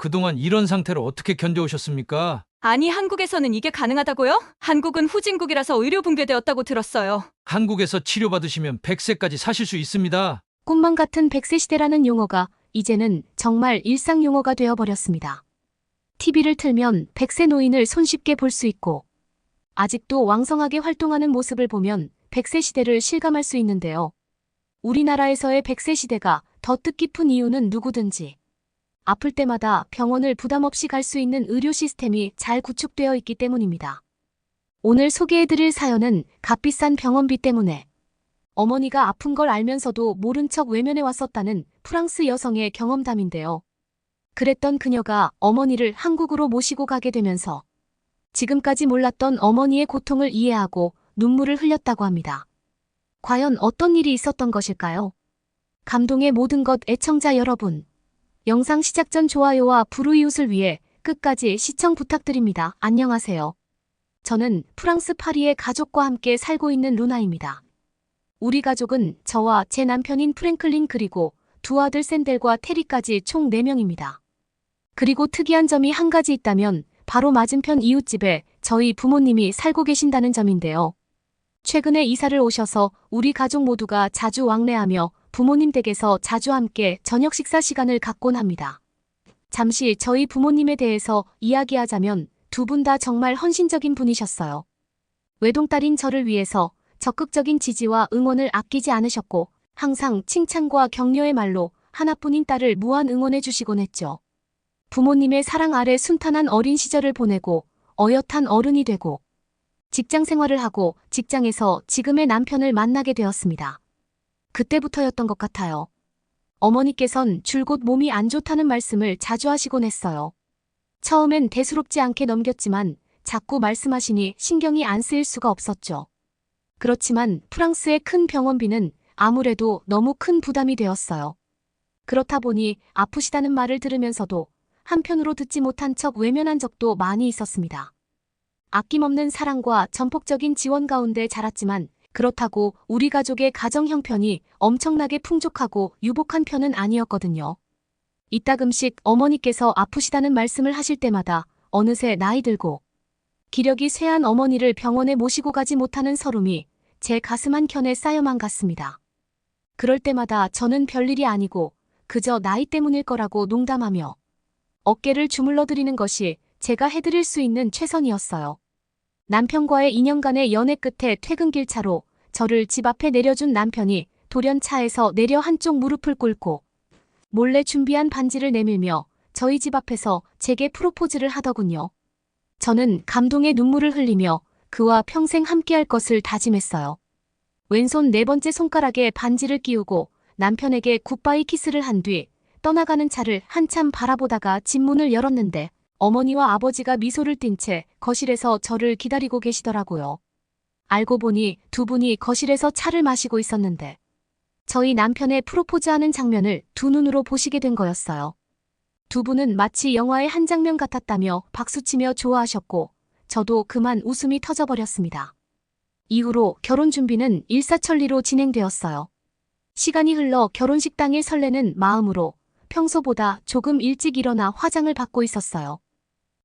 그동안 이런 상태로 어떻게 견뎌오셨습니까? 아니, 한국에서는 이게 가능하다고요? 한국은 후진국이라서 의료 붕괴되었다고 들었어요. 한국에서 치료받으시면 100세까지 사실 수 있습니다. 꿈만 같은 100세 시대라는 용어가 이제는 정말 일상 용어가 되어버렸습니다. TV를 틀면 100세 노인을 손쉽게 볼 수 있고 아직도 왕성하게 활동하는 모습을 보면 100세 시대를 실감할 수 있는데요. 우리나라에서의 100세 시대가 더 뜻깊은 이유는 누구든지 아플 때마다 병원을 부담 없이 갈 수 있는 의료 시스템이 잘 구축되어 있기 때문입니다. 오늘 소개해드릴 사연은 값비싼 병원비 때문에 어머니가 아픈 걸 알면서도 모른 척 외면해 왔었다는 프랑스 여성의 경험담인데요. 그랬던 그녀가 어머니를 한국으로 모시고 가게 되면서 지금까지 몰랐던 어머니의 고통을 이해하고 눈물을 흘렸다고 합니다. 과연 어떤 일이 있었던 것일까요? 감동의 모든 것 애청자 여러분. 영상 시작 전 좋아요와 불우이웃을 위해 끝까지 시청 부탁드립니다. 안녕하세요. 저는 프랑스 파리의 가족과 함께 살고 있는 루나입니다. 우리 가족은 저와 제 남편인 프랭클린 그리고 두 아들 샌델과 테리까지 총 4명입니다. 그리고 특이한 점이 한 가지 있다면 바로 맞은편 이웃집에 저희 부모님이 살고 계신다는 점인데요. 최근에 이사를 오셔서 우리 가족 모두가 자주 왕래하며 부모님 댁에서 자주 함께 저녁 식사 시간을 갖곤 합니다. 잠시 저희 부모님에 대해서 이야기하자면 두 분 다 정말 헌신적인 분이셨어요. 외동딸인 저를 위해서 적극적인 지지와 응원을 아끼지 않으셨고 항상 칭찬과 격려의 말로 하나뿐인 딸을 무한 응원해 주시곤 했죠. 부모님의 사랑 아래 순탄한 어린 시절을 보내고 어엿한 어른이 되고 직장 생활을 하고 직장에서 지금의 남편을 만나게 되었습니다. 그때부터였던 것 같아요. 어머니께선 줄곧 몸이 안 좋다는 말씀을 자주 하시곤 했어요. 처음엔 대수롭지 않게 넘겼지만 자꾸 말씀하시니 신경이 안 쓰일 수가 없었죠. 그렇지만 프랑스의 큰 병원비는 아무래도 너무 큰 부담이 되었어요. 그렇다 보니 아프시다는 말을 들으면서도 한편으로 듣지 못한 척 외면한 적도 많이 있었습니다. 아낌없는 사랑과 전폭적인 지원 가운데 자랐지만 그렇다고 우리 가족의 가정 형편이 엄청나게 풍족하고 유복한 편은 아니었거든요. 이따금씩 어머니께서 아프시다는 말씀을 하실 때마다 어느새 나이 들고 기력이 쇠한 어머니를 병원에 모시고 가지 못하는 서름이 제 가슴 한켠에 쌓여만 갔습니다. 그럴 때마다 저는 별일이 아니고 그저 나이 때문일 거라고 농담하며 어깨를 주물러 드리는 것이 제가 해드릴 수 있는 최선이었어요. 남편과의 2년간의 연애 끝에 퇴근길 차로 저를 집 앞에 내려준 남편이 돌연 차에서 내려 한쪽 무릎을 꿇고 몰래 준비한 반지를 내밀며 저희 집 앞에서 제게 프로포즈를 하더군요. 저는 감동의 눈물을 흘리며 그와 평생 함께할 것을 다짐했어요. 왼손 4번째 손가락에 반지를 끼우고 남편에게 굿바이 키스를 한 뒤 떠나가는 차를 한참 바라보다가 집 문을 열었는데 어머니와 아버지가 미소를 띤 채 거실에서 저를 기다리고 계시더라고요. 알고 보니 두 분이 거실에서 차를 마시고 있었는데 저희 남편의 프로포즈하는 장면을 두 눈으로 보시게 된 거였어요. 두 분은 마치 영화의 한 장면 같았다며 박수치며 좋아하셨고 저도 그만 웃음이 터져버렸습니다. 이후로 결혼 준비는 일사천리로 진행되었어요. 시간이 흘러 결혼식 당일 설레는 마음으로 평소보다 조금 일찍 일어나 화장을 받고 있었어요.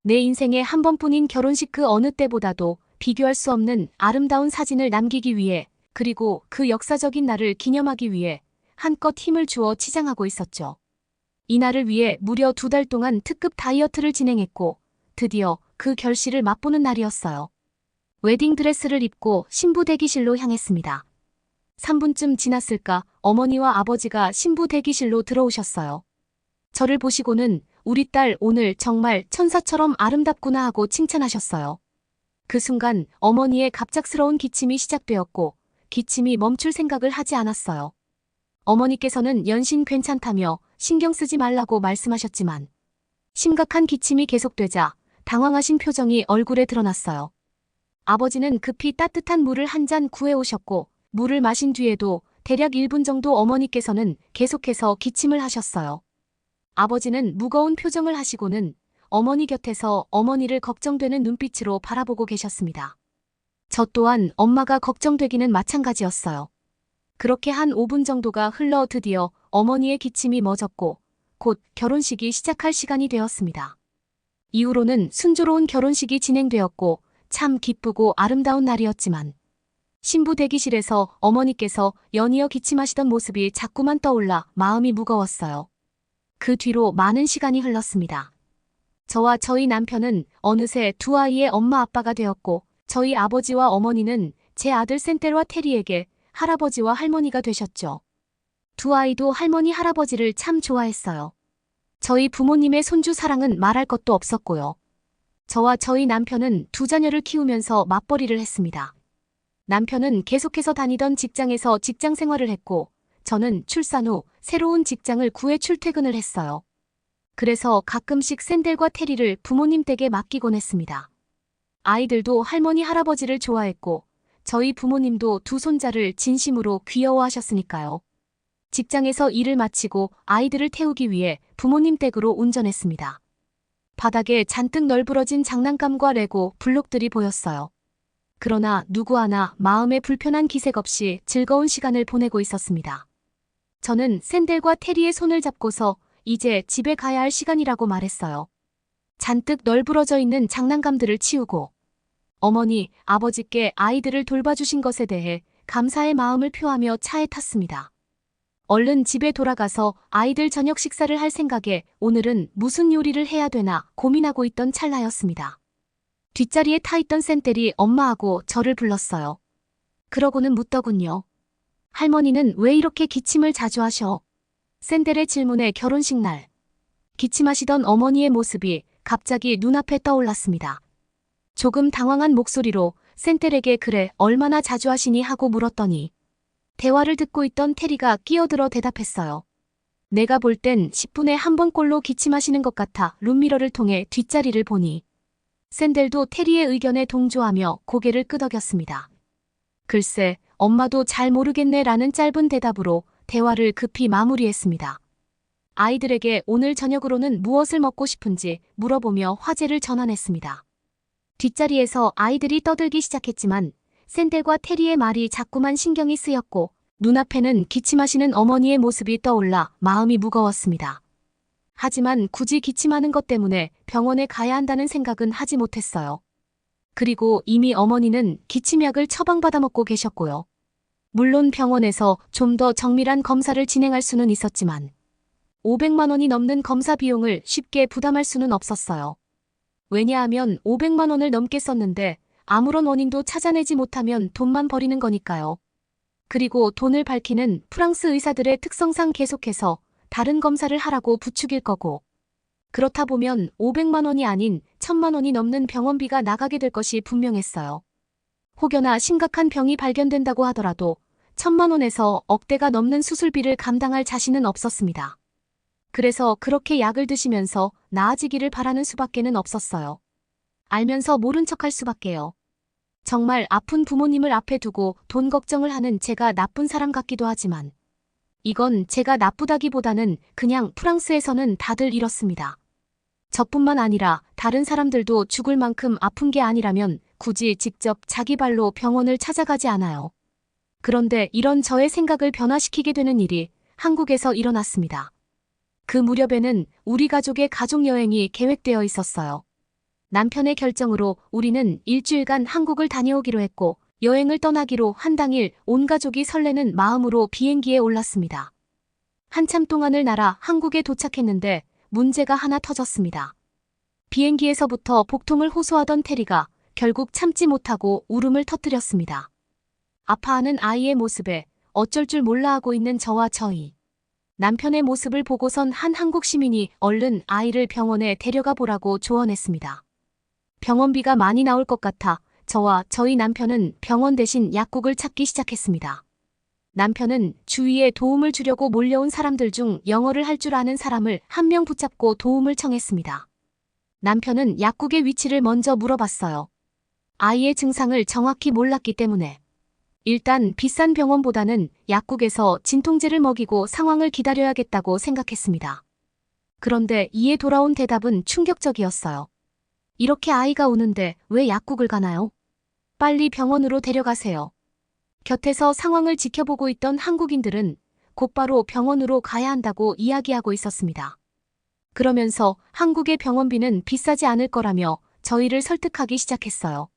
내 인생에 한 번뿐인 결혼식 그 어느 때보다도 비교할 수 없는 아름다운 사진을 남기기 위해 그리고 그 역사적인 날을 기념하기 위해 한껏 힘을 주어 치장하고 있었죠. 이 날을 위해 무려 2달 동안 특급 다이어트를 진행했고 드디어 그 결실을 맛보는 날이었어요. 웨딩드레스를 입고 신부 대기실로 향했습니다. 3분쯤 지났을까 어머니와 아버지가 신부 대기실로 들어오셨어요. 저를 보시고는 우리 딸 오늘 정말 천사처럼 아름답구나 하고 칭찬하셨어요. 그 순간 어머니의 갑작스러운 기침이 시작되었고 기침이 멈출 생각을 하지 않았어요. 어머니께서는 연신 괜찮다며 신경 쓰지 말라고 말씀하셨지만 심각한 기침이 계속되자 당황하신 표정이 얼굴에 드러났어요. 아버지는 급히 따뜻한 물을 한 잔 구해오셨고 물을 마신 뒤에도 대략 1분 정도 어머니께서는 계속해서 기침을 하셨어요. 아버지는 무거운 표정을 하시고는 어머니 곁에서 어머니를 걱정되는 눈빛으로 바라보고 계셨습니다. 저 또한 엄마가 걱정되기는 마찬가지였어요. 그렇게 한 5분 정도가 흘러 드디어 어머니의 기침이 멎었고 곧 결혼식이 시작할 시간이 되었습니다. 이후로는 순조로운 결혼식이 진행되었고 참 기쁘고 아름다운 날이었지만 신부 대기실에서 어머니께서 연이어 기침하시던 모습이 자꾸만 떠올라 마음이 무거웠어요. 그 뒤로 많은 시간이 흘렀습니다. 저와 저희 남편은 어느새 두 아이의 엄마 아빠가 되었고 저희 아버지와 어머니는 제 아들 센텔과 테리에게 할아버지와 할머니가 되셨죠. 두 아이도 할머니 할아버지를 참 좋아했어요. 저희 부모님의 손주 사랑은 말할 것도 없었고요. 저와 저희 남편은 두 자녀를 키우면서 맞벌이를 했습니다. 남편은 계속해서 다니던 직장에서 직장 생활을 했고 저는 출산 후 새로운 직장을 구해 출퇴근을 했어요. 그래서 가끔씩 샌델과 테리를 부모님 댁에 맡기곤 했습니다. 아이들도 할머니 할아버지를 좋아했고 저희 부모님도 두 손자를 진심으로 귀여워하셨으니까요. 직장에서 일을 마치고 아이들을 태우기 위해 부모님 댁으로 운전했습니다. 바닥에 잔뜩 널브러진 장난감과 레고, 블록들이 보였어요. 그러나 누구 하나 마음에 불편한 기색 없이 즐거운 시간을 보내고 있었습니다. 저는 샌델과 테리의 손을 잡고서 이제 집에 가야 할 시간이라고 말했어요. 잔뜩 널브러져 있는 장난감들을 치우고 어머니, 아버지께 아이들을 돌봐주신 것에 대해 감사의 마음을 표하며 차에 탔습니다. 얼른 집에 돌아가서 아이들 저녁 식사를 할 생각에 오늘은 무슨 요리를 해야 되나 고민하고 있던 찰나였습니다. 뒷자리에 타있던 샌델이 엄마하고 저를 불렀어요. 그러고는 묻더군요. 할머니는 왜 이렇게 기침을 자주 하셔? 샌델의 질문에 결혼식 날 기침하시던 어머니의 모습이 갑자기 눈앞에 떠올랐습니다. 조금 당황한 목소리로 샌델에게 그래 얼마나 자주 하시니 하고 물었더니 대화를 듣고 있던 테리가 끼어들어 대답했어요. 내가 볼 땐 10분에 한 번꼴로 기침하시는 것 같아 룸미러를 통해 뒷자리를 보니 샌델도 테리의 의견에 동조하며 고개를 끄덕였습니다. 글쎄, 엄마도 잘 모르겠네 라는 짧은 대답으로 대화를 급히 마무리했습니다. 아이들에게 오늘 저녁으로는 무엇을 먹고 싶은지 물어보며 화제를 전환했습니다. 뒷자리에서 아이들이 떠들기 시작했지만 샌델과 테리의 말이 자꾸만 신경이 쓰였고 눈앞에는 기침하시는 어머니의 모습이 떠올라 마음이 무거웠습니다. 하지만 굳이 기침하는 것 때문에 병원에 가야 한다는 생각은 하지 못했어요. 그리고 이미 어머니는 기침약을 처방받아 먹고 계셨고요. 물론 병원에서 좀 더 정밀한 검사를 진행할 수는 있었지만 500만 원이 넘는 검사 비용을 쉽게 부담할 수는 없었어요. 왜냐하면 500만 원을 넘게 썼는데 아무런 원인도 찾아내지 못하면 돈만 버리는 거니까요. 그리고 돈을 밝히는 프랑스 의사들의 특성상 계속해서 다른 검사를 하라고 부추길 거고 그렇다 보면 500만 원이 아닌 1000만 원이 넘는 병원비가 나가게 될 것이 분명했어요. 혹여나 심각한 병이 발견된다고 하더라도 1000만 원에서 억대가 넘는 수술비를 감당할 자신은 없었습니다. 그래서 그렇게 약을 드시면서 나아지기를 바라는 수밖에는 없었어요. 알면서 모른 척할 수밖에요. 정말 아픈 부모님을 앞에 두고 돈 걱정을 하는 제가 나쁜 사람 같기도 하지만 이건 제가 나쁘다기보다는 그냥 프랑스에서는 다들 이렇습니다. 저뿐만 아니라 다른 사람들도 죽을 만큼 아픈 게 아니라면 굳이 직접 자기 발로 병원을 찾아가지 않아요. 그런데 이런 저의 생각을 변화시키게 되는 일이 한국에서 일어났습니다. 그 무렵에는 우리 가족의 가족여행이 계획되어 있었어요. 남편의 결정으로 우리는 일주일간 한국을 다녀오기로 했고 여행을 떠나기로 한 당일 온 가족이 설레는 마음으로 비행기에 올랐습니다. 한참 동안을 날아 한국에 도착했는데 문제가 하나 터졌습니다. 비행기에서부터 복통을 호소하던 테리가 결국 참지 못하고 울음을 터뜨렸습니다. 아파하는 아이의 모습에 어쩔 줄 몰라 하고 있는 저와 저희. 남편의 모습을 보고선 한 한국 시민이 얼른 아이를 병원에 데려가 보라고 조언했습니다. 병원비가 많이 나올 것 같아 저와 저희 남편은 병원 대신 약국을 찾기 시작했습니다. 남편은 주위에 도움을 주려고 몰려온 사람들 중 영어를 할 줄 아는 사람을 한 명 붙잡고 도움을 청했습니다. 남편은 약국의 위치를 먼저 물어봤어요. 아이의 증상을 정확히 몰랐기 때문에. 일단 비싼 병원보다는 약국에서 진통제를 먹이고 상황을 기다려야겠다고 생각했습니다. 그런데 이에 돌아온 대답은 충격적이었어요. 이렇게 아이가 우는데 왜 약국을 가나요? 빨리 병원으로 데려가세요. 곁에서 상황을 지켜보고 있던 한국인들은 곧바로 병원으로 가야 한다고 이야기하고 있었습니다. 그러면서 한국의 병원비는 비싸지 않을 거라며 저희를 설득하기 시작했어요.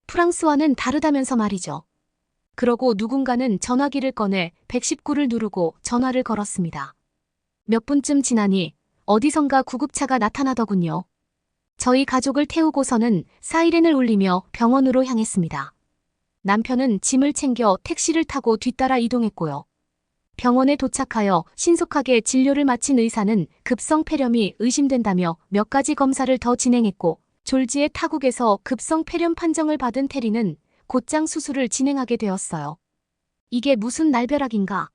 프랑스와는 다르다면서 말이죠. 그러고 누군가는 전화기를 꺼내 119를 누르고 전화를 걸었습니다. 몇 분쯤 지나니 어디선가 구급차가 나타나더군요. 저희 가족을 태우고서는 사이렌을 울리며 병원으로 향했습니다. 남편은 짐을 챙겨 택시를 타고 뒤따라 이동했고요. 병원에 도착하여 신속하게 진료를 마친 의사는 급성 폐렴이 의심된다며 몇 가지 검사를 더 진행했고 졸지의 타국에서 급성 폐렴 판정을 받은 테리는 곧장 수술을 진행하게 되었어요. 이게 무슨 날벼락인가?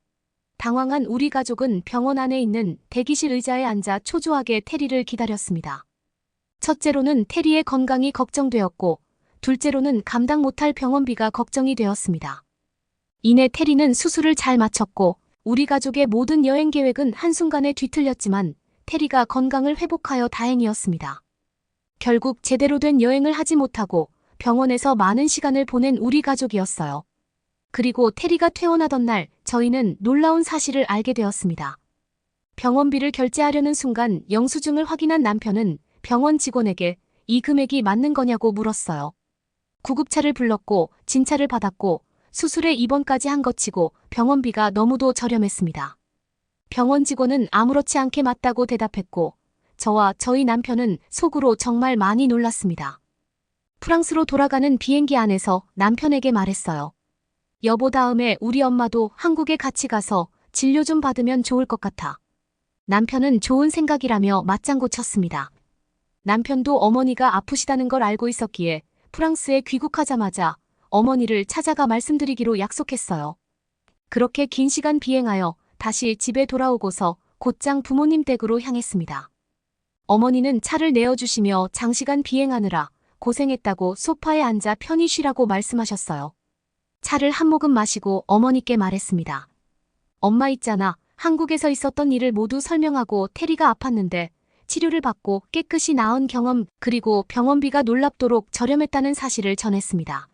당황한 우리 가족은 병원 안에 있는 대기실 의자에 앉아 초조하게 테리를 기다렸습니다. 첫째로는 테리의 건강이 걱정되었고 둘째로는 감당 못할 병원비가 걱정이 되었습니다. 이내 테리는 수술을 잘 마쳤고 우리 가족의 모든 여행 계획은 한순간에 뒤틀렸지만 테리가 건강을 회복하여 다행이었습니다. 결국 제대로 된 여행을 하지 못하고 병원에서 많은 시간을 보낸 우리 가족이었어요. 그리고 테리가 퇴원하던 날 저희는 놀라운 사실을 알게 되었습니다. 병원비를 결제하려는 순간 영수증을 확인한 남편은 병원 직원에게 이 금액이 맞는 거냐고 물었어요. 구급차를 불렀고 진찰을 받았고 수술에 입원까지 한 것 치고 병원비가 너무도 저렴했습니다. 병원 직원은 아무렇지 않게 맞다고 대답했고 저와 저희 남편은 속으로 정말 많이 놀랐습니다. 프랑스로 돌아가는 비행기 안에서 남편에게 말했어요. 여보, 다음에 우리 엄마도 한국에 같이 가서 진료 좀 받으면 좋을 것 같아. 남편은 좋은 생각이라며 맞장구 쳤습니다. 남편도 어머니가 아프시다는 걸 알고 있었기에 프랑스에 귀국하자마자 어머니를 찾아가 말씀드리기로 약속했어요. 그렇게 긴 시간 비행하여 다시 집에 돌아오고서 곧장 부모님 댁으로 향했습니다. 어머니는 차를 내어주시며 장시간 비행하느라 고생했다고 소파에 앉아 편히 쉬라고 말씀하셨어요. 차를 한 모금 마시고 어머니께 말했습니다. 엄마 있잖아. 한국에서 있었던 일을 모두 설명하고 테리가 아팠는데 치료를 받고 깨끗이 나은 경험 그리고 병원비가 놀랍도록 저렴했다는 사실을 전했습니다.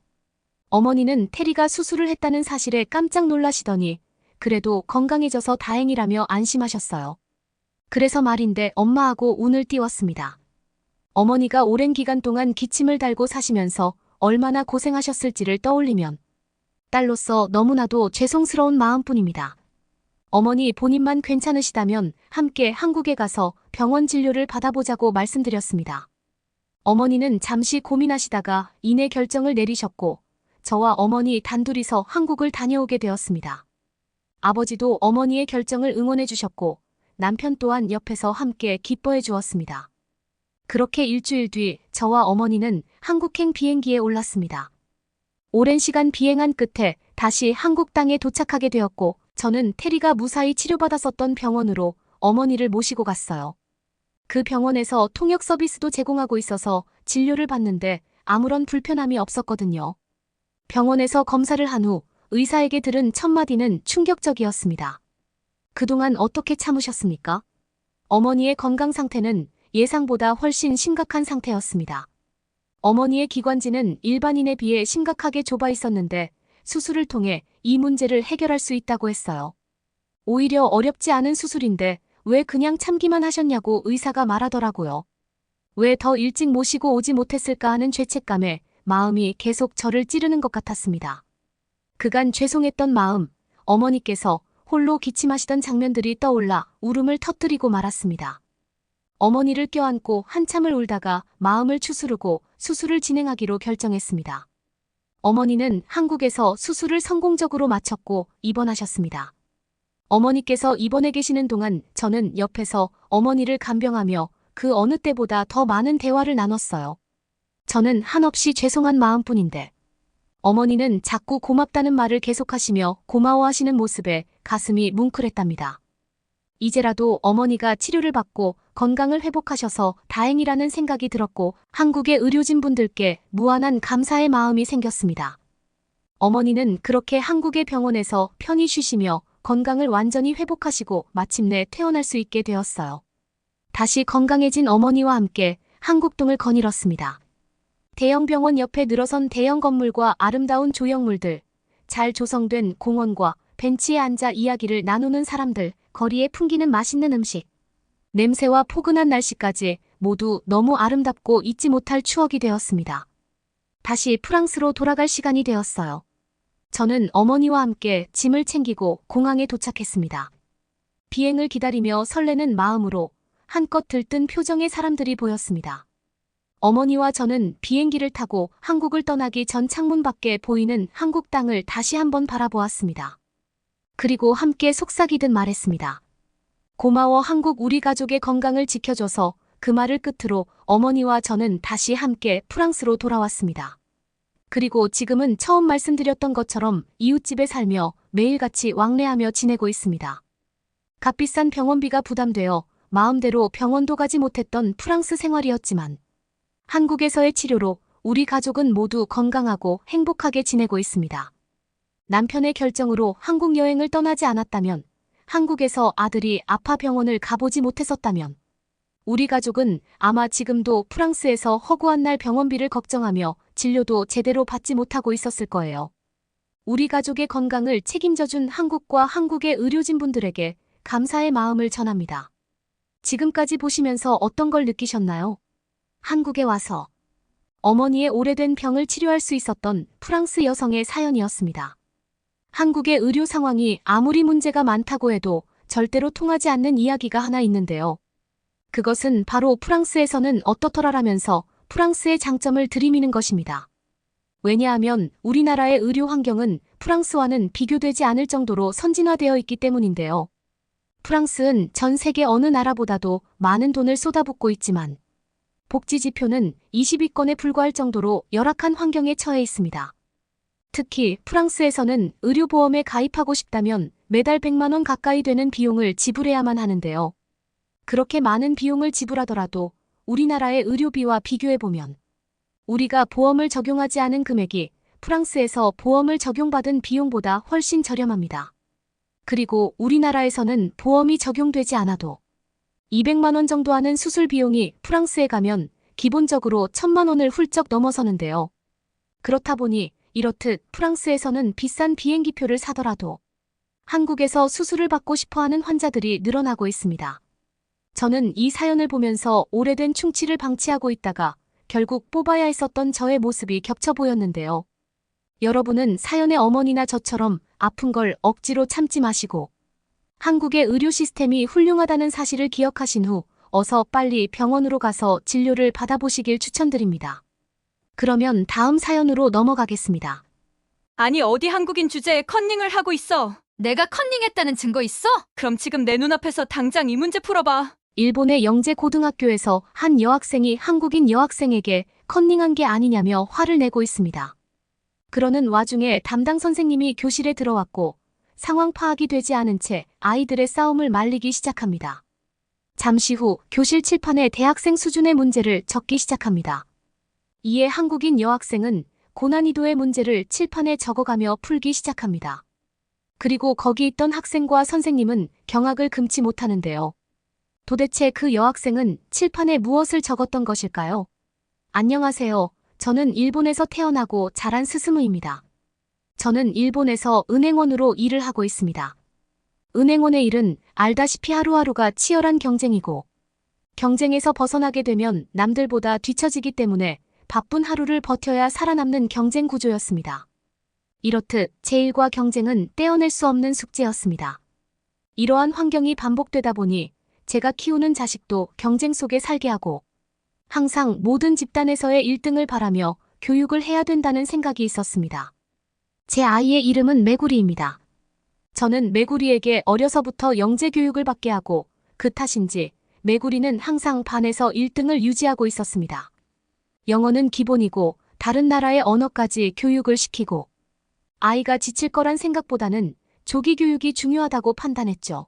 어머니는 테리가 수술을 했다는 사실에 깜짝 놀라시더니 그래도 건강해져서 다행이라며 안심하셨어요. 그래서 말인데 엄마하고 운을 띄웠습니다. 어머니가 오랜 기간 동안 기침을 달고 사시면서 얼마나 고생하셨을지를 떠올리면 딸로서 너무나도 죄송스러운 마음뿐입니다. 어머니 본인만 괜찮으시다면 함께 한국에 가서 병원 진료를 받아보자고 말씀드렸습니다. 어머니는 잠시 고민하시다가 이내 결정을 내리셨고 저와 어머니 단둘이서 한국을 다녀오게 되었습니다. 아버지도 어머니의 결정을 응원해 주셨고 남편 또한 옆에서 함께 기뻐해 주었습니다. 그렇게 일주일 뒤 저와 어머니는 한국행 비행기에 올랐습니다. 오랜 시간 비행한 끝에 다시 한국 땅에 도착하게 되었고 저는 테리가 무사히 치료받았었던 병원으로 어머니를 모시고 갔어요. 그 병원에서 통역 서비스도 제공하고 있어서 진료를 받는데 아무런 불편함이 없었거든요. 병원에서 검사를 한 후 의사에게 들은 첫 마디는 충격적이었습니다. 그동안 어떻게 참으셨습니까? 어머니의 건강 상태는 예상보다 훨씬 심각한 상태였습니다. 어머니의 기관지는 일반인에 비해 심각하게 좁아 있었는데 수술을 통해 이 문제를 해결할 수 있다고 했어요. 오히려 어렵지 않은 수술인데 왜 그냥 참기만 하셨냐고 의사가 말하더라고요. 왜 더 일찍 모시고 오지 못했을까 하는 죄책감에 마음이 계속 저를 찌르는 것 같았습니다. 그간 죄송했던 마음, 어머니께서 홀로 기침하시던 장면들이 떠올라 울음을 터뜨리고 말았습니다. 어머니를 껴안고 한참을 울다가 마음을 추스르고 수술을 진행하기로 결정했습니다. 어머니는 한국에서 수술을 성공적으로 마쳤고 입원하셨습니다. 어머니께서 입원해 계시는 동안 저는 옆에서 어머니를 간병하며 그 어느 때보다 더 많은 대화를 나눴어요. 저는 한없이 죄송한 마음뿐인데 어머니는 자꾸 고맙다는 말을 계속하시며 고마워하시는 모습에 가슴이 뭉클했답니다. 이제라도 어머니가 치료를 받고 건강을 회복하셔서 다행이라는 생각이 들었고 한국의 의료진분들께 무한한 감사의 마음이 생겼습니다. 어머니는 그렇게 한국의 병원에서 편히 쉬시며 건강을 완전히 회복하시고 마침내 퇴원할 수 있게 되었어요. 다시 건강해진 어머니와 함께 한국동을 거닐었습니다. 대형 병원 옆에 늘어선 대형 건물과 아름다운 조형물들, 잘 조성된 공원과 벤치에 앉아 이야기를 나누는 사람들, 거리에 풍기는 맛있는 음식. 냄새와 포근한 날씨까지 모두 너무 아름답고 잊지 못할 추억이 되었습니다. 다시 프랑스로 돌아갈 시간이 되었어요. 저는 어머니와 함께 짐을 챙기고 공항에 도착했습니다. 비행을 기다리며 설레는 마음으로 한껏 들뜬 표정의 사람들이 보였습니다. 어머니와 저는 비행기를 타고 한국을 떠나기 전 창문 밖에 보이는 한국 땅을 다시 한번 바라보았습니다. 그리고 함께 속삭이듯 말했습니다. 고마워 한국 우리 가족의 건강을 지켜줘서. 그 말을 끝으로 어머니와 저는 다시 함께 프랑스로 돌아왔습니다. 그리고 지금은 처음 말씀드렸던 것처럼 이웃집에 살며 매일같이 왕래하며 지내고 있습니다. 값비싼 병원비가 부담되어 마음대로 병원도 가지 못했던 프랑스 생활이었지만 한국에서의 치료로 우리 가족은 모두 건강하고 행복하게 지내고 있습니다. 남편의 결정으로 한국 여행을 떠나지 않았다면, 한국에서 아들이 아파 병원을 가보지 못했었다면 우리 가족은 아마 지금도 프랑스에서 허구한 날 병원비를 걱정하며 진료도 제대로 받지 못하고 있었을 거예요. 우리 가족의 건강을 책임져준 한국과 한국의 의료진분들에게 감사의 마음을 전합니다. 지금까지 보시면서 어떤 걸 느끼셨나요? 한국에 와서 어머니의 오래된 병을 치료할 수 있었던 프랑스 여성의 사연이었습니다. 한국의 의료 상황이 아무리 문제가 많다고 해도 절대로 통하지 않는 이야기가 하나 있는데요. 그것은 바로 프랑스에서는 어떻더라라면서 프랑스의 장점을 들이미는 것입니다. 왜냐하면 우리나라의 의료 환경은 프랑스와는 비교되지 않을 정도로 선진화되어 있기 때문인데요. 프랑스는 전 세계 어느 나라보다도 많은 돈을 쏟아붓고 있지만 복지 지표는 20위권에 불과할 정도로 열악한 환경에 처해 있습니다. 특히 프랑스에서는 의료보험에 가입하고 싶다면 매달 100만 원 가까이 되는 비용을 지불해야만 하는데요. 그렇게 많은 비용을 지불하더라도 우리나라의 의료비와 비교해보면 우리가 보험을 적용하지 않은 금액이 프랑스에서 보험을 적용받은 비용보다 훨씬 저렴합니다. 그리고 우리나라에서는 보험이 적용되지 않아도 200만 원 정도 하는 수술 비용이 프랑스에 가면 기본적으로 1000만 원을 훌쩍 넘어서는데요. 그렇다 보니 이렇듯 프랑스에서는 비싼 비행기표를 사더라도 한국에서 수술을 받고 싶어하는 환자들이 늘어나고 있습니다. 저는 이 사연을 보면서 오래된 충치를 방치하고 있다가 결국 뽑아야 했었던 저의 모습이 겹쳐 보였는데요. 여러분은 사연의 어머니나 저처럼 아픈 걸 억지로 참지 마시고 한국의 의료 시스템이 훌륭하다는 사실을 기억하신 후 어서 빨리 병원으로 가서 진료를 받아보시길 추천드립니다. 그러면 다음 사연으로 넘어가겠습니다. 아니 어디 한국인 주제에 컨닝을 하고 있어. 내가 컨닝했다는 증거 있어? 그럼 지금 내 눈앞에서 당장 이 문제 풀어봐. 일본의 영재 고등학교에서 한 여학생이 한국인 여학생에게 컨닝한 게 아니냐며 화를 내고 있습니다. 그러는 와중에 담당 선생님이 교실에 들어왔고 상황 파악이 되지 않은 채 아이들의 싸움을 말리기 시작합니다. 잠시 후 교실 칠판에 대학생 수준의 문제를 적기 시작합니다. 이에 한국인 여학생은 고난이도의 문제를 칠판에 적어가며 풀기 시작합니다. 그리고 거기 있던 학생과 선생님은 경악을 금치 못하는데요. 도대체 그 여학생은 칠판에 무엇을 적었던 것일까요? 안녕하세요. 저는 일본에서 태어나고 자란 스스무입니다. 저는 일본에서 은행원으로 일을 하고 있습니다. 은행원의 일은 알다시피 하루하루가 치열한 경쟁이고 경쟁에서 벗어나게 되면 남들보다 뒤처지기 때문에 바쁜 하루를 버텨야 살아남는 경쟁 구조였습니다. 이렇듯 제 일과 경쟁은 떼어낼 수 없는 숙제였습니다. 이러한 환경이 반복되다 보니 제가 키우는 자식도 경쟁 속에 살게 하고 항상 모든 집단에서의 1등을 바라며 교육을 해야 된다는 생각이 있었습니다. 제 아이의 이름은 메구리입니다. 저는 메구리에게 어려서부터 영재 교육을 받게 하고 그 탓인지 메구리는 항상 반에서 1등을 유지하고 있었습니다. 영어는 기본이고 다른 나라의 언어까지 교육을 시키고 아이가 지칠 거란 생각보다는 조기 교육이 중요하다고 판단했죠.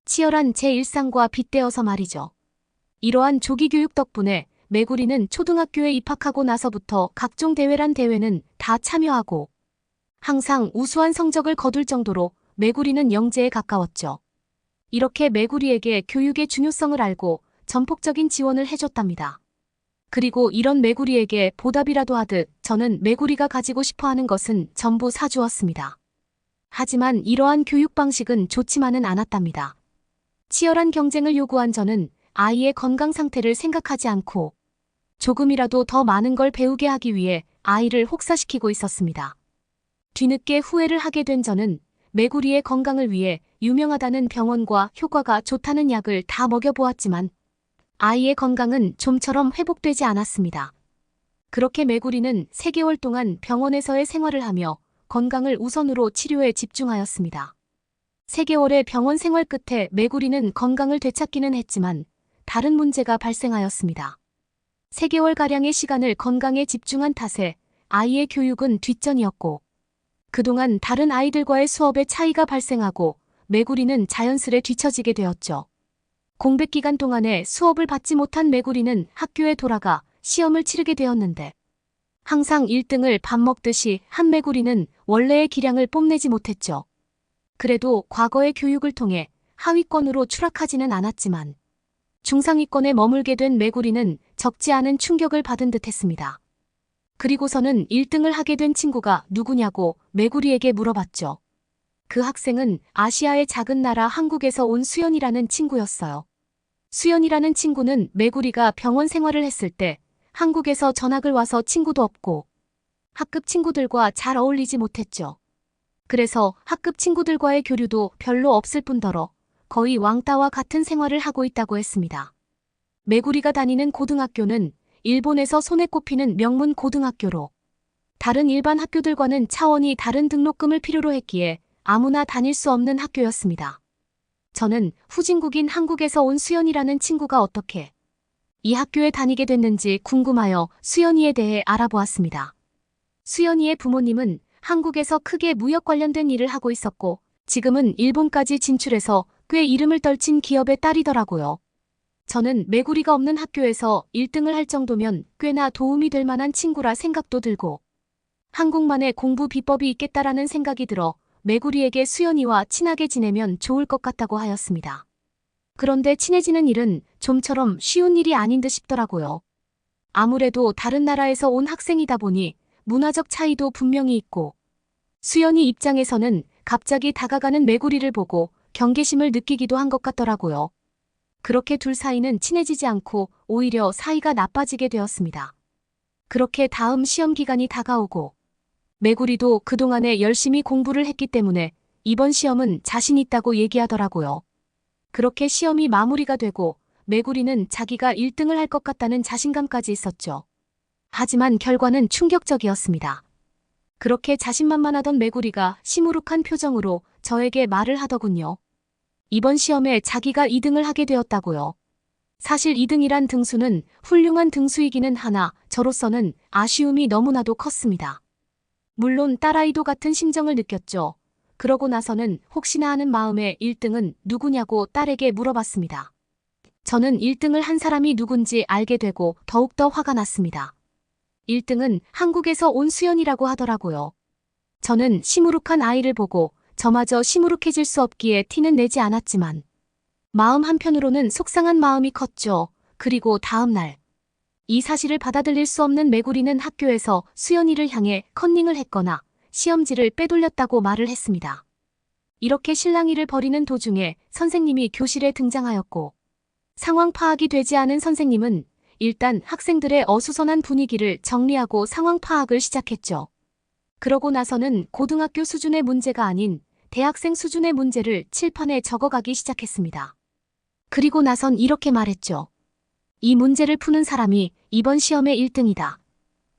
치열한 제 일상과 빗대어서 말이죠. 이러한 조기 교육 덕분에 메구리는 초등학교에 입학하고 나서부터 각종 대회란 대회는 다 참여하고 항상 우수한 성적을 거둘 정도로 메구리는 영재에 가까웠죠. 이렇게 메구리에게 교육의 중요성을 알고 전폭적인 지원을 해줬답니다. 그리고 이런 메구리에게 보답이라도 하듯 저는 메구리가 가지고 싶어하는 것은 전부 사주었습니다. 하지만 이러한 교육 방식은 좋지만은 않았답니다. 치열한 경쟁을 요구한 저는 아이의 건강 상태를 생각하지 않고 조금이라도 더 많은 걸 배우게 하기 위해 아이를 혹사시키고 있었습니다. 뒤늦게 후회를 하게 된 저는 메구리의 건강을 위해 유명하다는 병원과 효과가 좋다는 약을 다 먹여보았지만 아이의 건강은 좀처럼 회복되지 않았습니다. 그렇게 메구리는 3개월 동안 병원에서의 생활을 하며 건강을 우선으로 치료에 집중하였습니다. 3개월의 병원 생활 끝에 메구리는 건강을 되찾기는 했지만 다른 문제가 발생하였습니다. 3개월가량의 시간을 건강에 집중한 탓에 아이의 교육은 뒷전이었고 그동안 다른 아이들과의 수업에 차이가 발생하고 메구리는 자연스레 뒤처지게 되었죠. 공백 기간 동안에 수업을 받지 못한 메구리는 학교에 돌아가 시험을 치르게 되었는데 항상 1등을 밥 먹듯이 한 메구리는 원래의 기량을 뽐내지 못했죠. 그래도 과거의 교육을 통해 하위권으로 추락하지는 않았지만 중상위권에 머물게 된 메구리는 적지 않은 충격을 받은 듯했습니다. 그리고서는 1등을 하게 된 친구가 누구냐고 메구리에게 물어봤죠. 그 학생은 아시아의 작은 나라 한국에서 온 수연이라는 친구였어요. 수연이라는 친구는 메구리가 병원 생활을 했을 때 한국에서 전학을 와서 친구도 없고 학급 친구들과 잘 어울리지 못했죠. 그래서 학급 친구들과의 교류도 별로 없을 뿐더러 거의 왕따와 같은 생활을 하고 있다고 했습니다. 메구리가 다니는 고등학교는 일본에서 손에 꼽히는 명문 고등학교로 다른 일반 학교들과는 차원이 다른 등록금을 필요로 했기에 아무나 다닐 수 없는 학교였습니다. 저는 후진국인 한국에서 온 수연이라는 친구가 어떻게 이 학교에 다니게 됐는지 궁금하여 수연이에 대해 알아보았습니다. 수연이의 부모님은 한국에서 크게 무역 관련된 일을 하고 있었고 지금은 일본까지 진출해서 꽤 이름을 떨친 기업의 딸이더라고요. 저는 메구리가 없는 학교에서 1등을 할 정도면 꽤나 도움이 될 만한 친구라 생각도 들고 한국만의 공부 비법이 있겠다라는 생각이 들어 메구리에게 수연이와 친하게 지내면 좋을 것 같다고 하였습니다. 그런데 친해지는 일은 좀처럼 쉬운 일이 아닌 듯 싶더라고요. 아무래도 다른 나라에서 온 학생이다 보니 문화적 차이도 분명히 있고 수연이 입장에서는 갑자기 다가가는 메구리를 보고 경계심을 느끼기도 한 것 같더라고요. 그렇게 둘 사이는 친해지지 않고 오히려 사이가 나빠지게 되었습니다. 그렇게 다음 시험 기간이 다가오고 메구리도 그동안에 열심히 공부를 했기 때문에 이번 시험은 자신 있다고 얘기하더라고요. 그렇게 시험이 마무리가 되고 메구리는 자기가 1등을 할 것 같다는 자신감까지 있었죠. 하지만 결과는 충격적이었습니다. 그렇게 자신만만하던 메구리가 시무룩한 표정으로 저에게 말을 하더군요. 이번 시험에 자기가 2등을 하게 되었다고요. 사실 2등이란 등수는 훌륭한 등수이기는 하나 저로서는 아쉬움이 너무나도 컸습니다. 물론 딸아이도 같은 심정을 느꼈죠. 그러고 나서는 혹시나 하는 마음에 1등은 누구냐고 딸에게 물어봤습니다. 저는 1등을 한 사람이 누군지 알게 되고 더욱더 화가 났습니다. 1등은 한국에서 온 수연이라고 하더라고요. 저는 시무룩한 아이를 보고 저마저 시무룩해질 수 없기에 티는 내지 않았지만 마음 한편으로는 속상한 마음이 컸죠. 그리고 다음 날 이 사실을 받아들일 수 없는 메구리는 학교에서 수연이를 향해 컨닝을 했거나 시험지를 빼돌렸다고 말을 했습니다. 이렇게 실랑이를 벌이는 도중에 선생님이 교실에 등장하였고 상황 파악이 되지 않은 선생님은 일단 학생들의 어수선한 분위기를 정리하고 상황 파악을 시작했죠. 그러고 나서는 고등학교 수준의 문제가 아닌 대학생 수준의 문제를 칠판에 적어가기 시작했습니다. 그리고 나선 이렇게 말했죠. 이 문제를 푸는 사람이 이번 시험의 1등이다.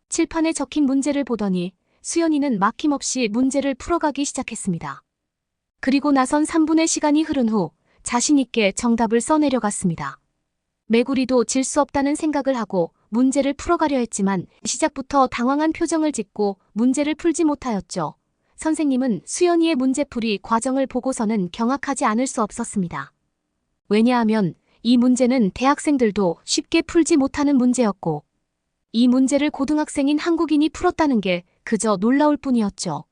칠판에 적힌 문제를 보더니 수연이는 막힘없이 문제를 풀어가기 시작했습니다. 그리고 나선 3분의 시간이 흐른 후 자신 있게 정답을 써내려갔습니다. 메구리도 질 수 없다는 생각을 하고 문제를 풀어가려 했지만 시작부터 당황한 표정을 짓고 문제를 풀지 못하였죠. 선생님은 수연이의 문제풀이 과정을 보고서는 경악하지 않을 수 없었습니다. 왜냐하면 이 문제는 대학생들도 쉽게 풀지 못하는 문제였고 이 문제를 고등학생인 한국인이 풀었다는 게 그저 놀라울 뿐이었죠.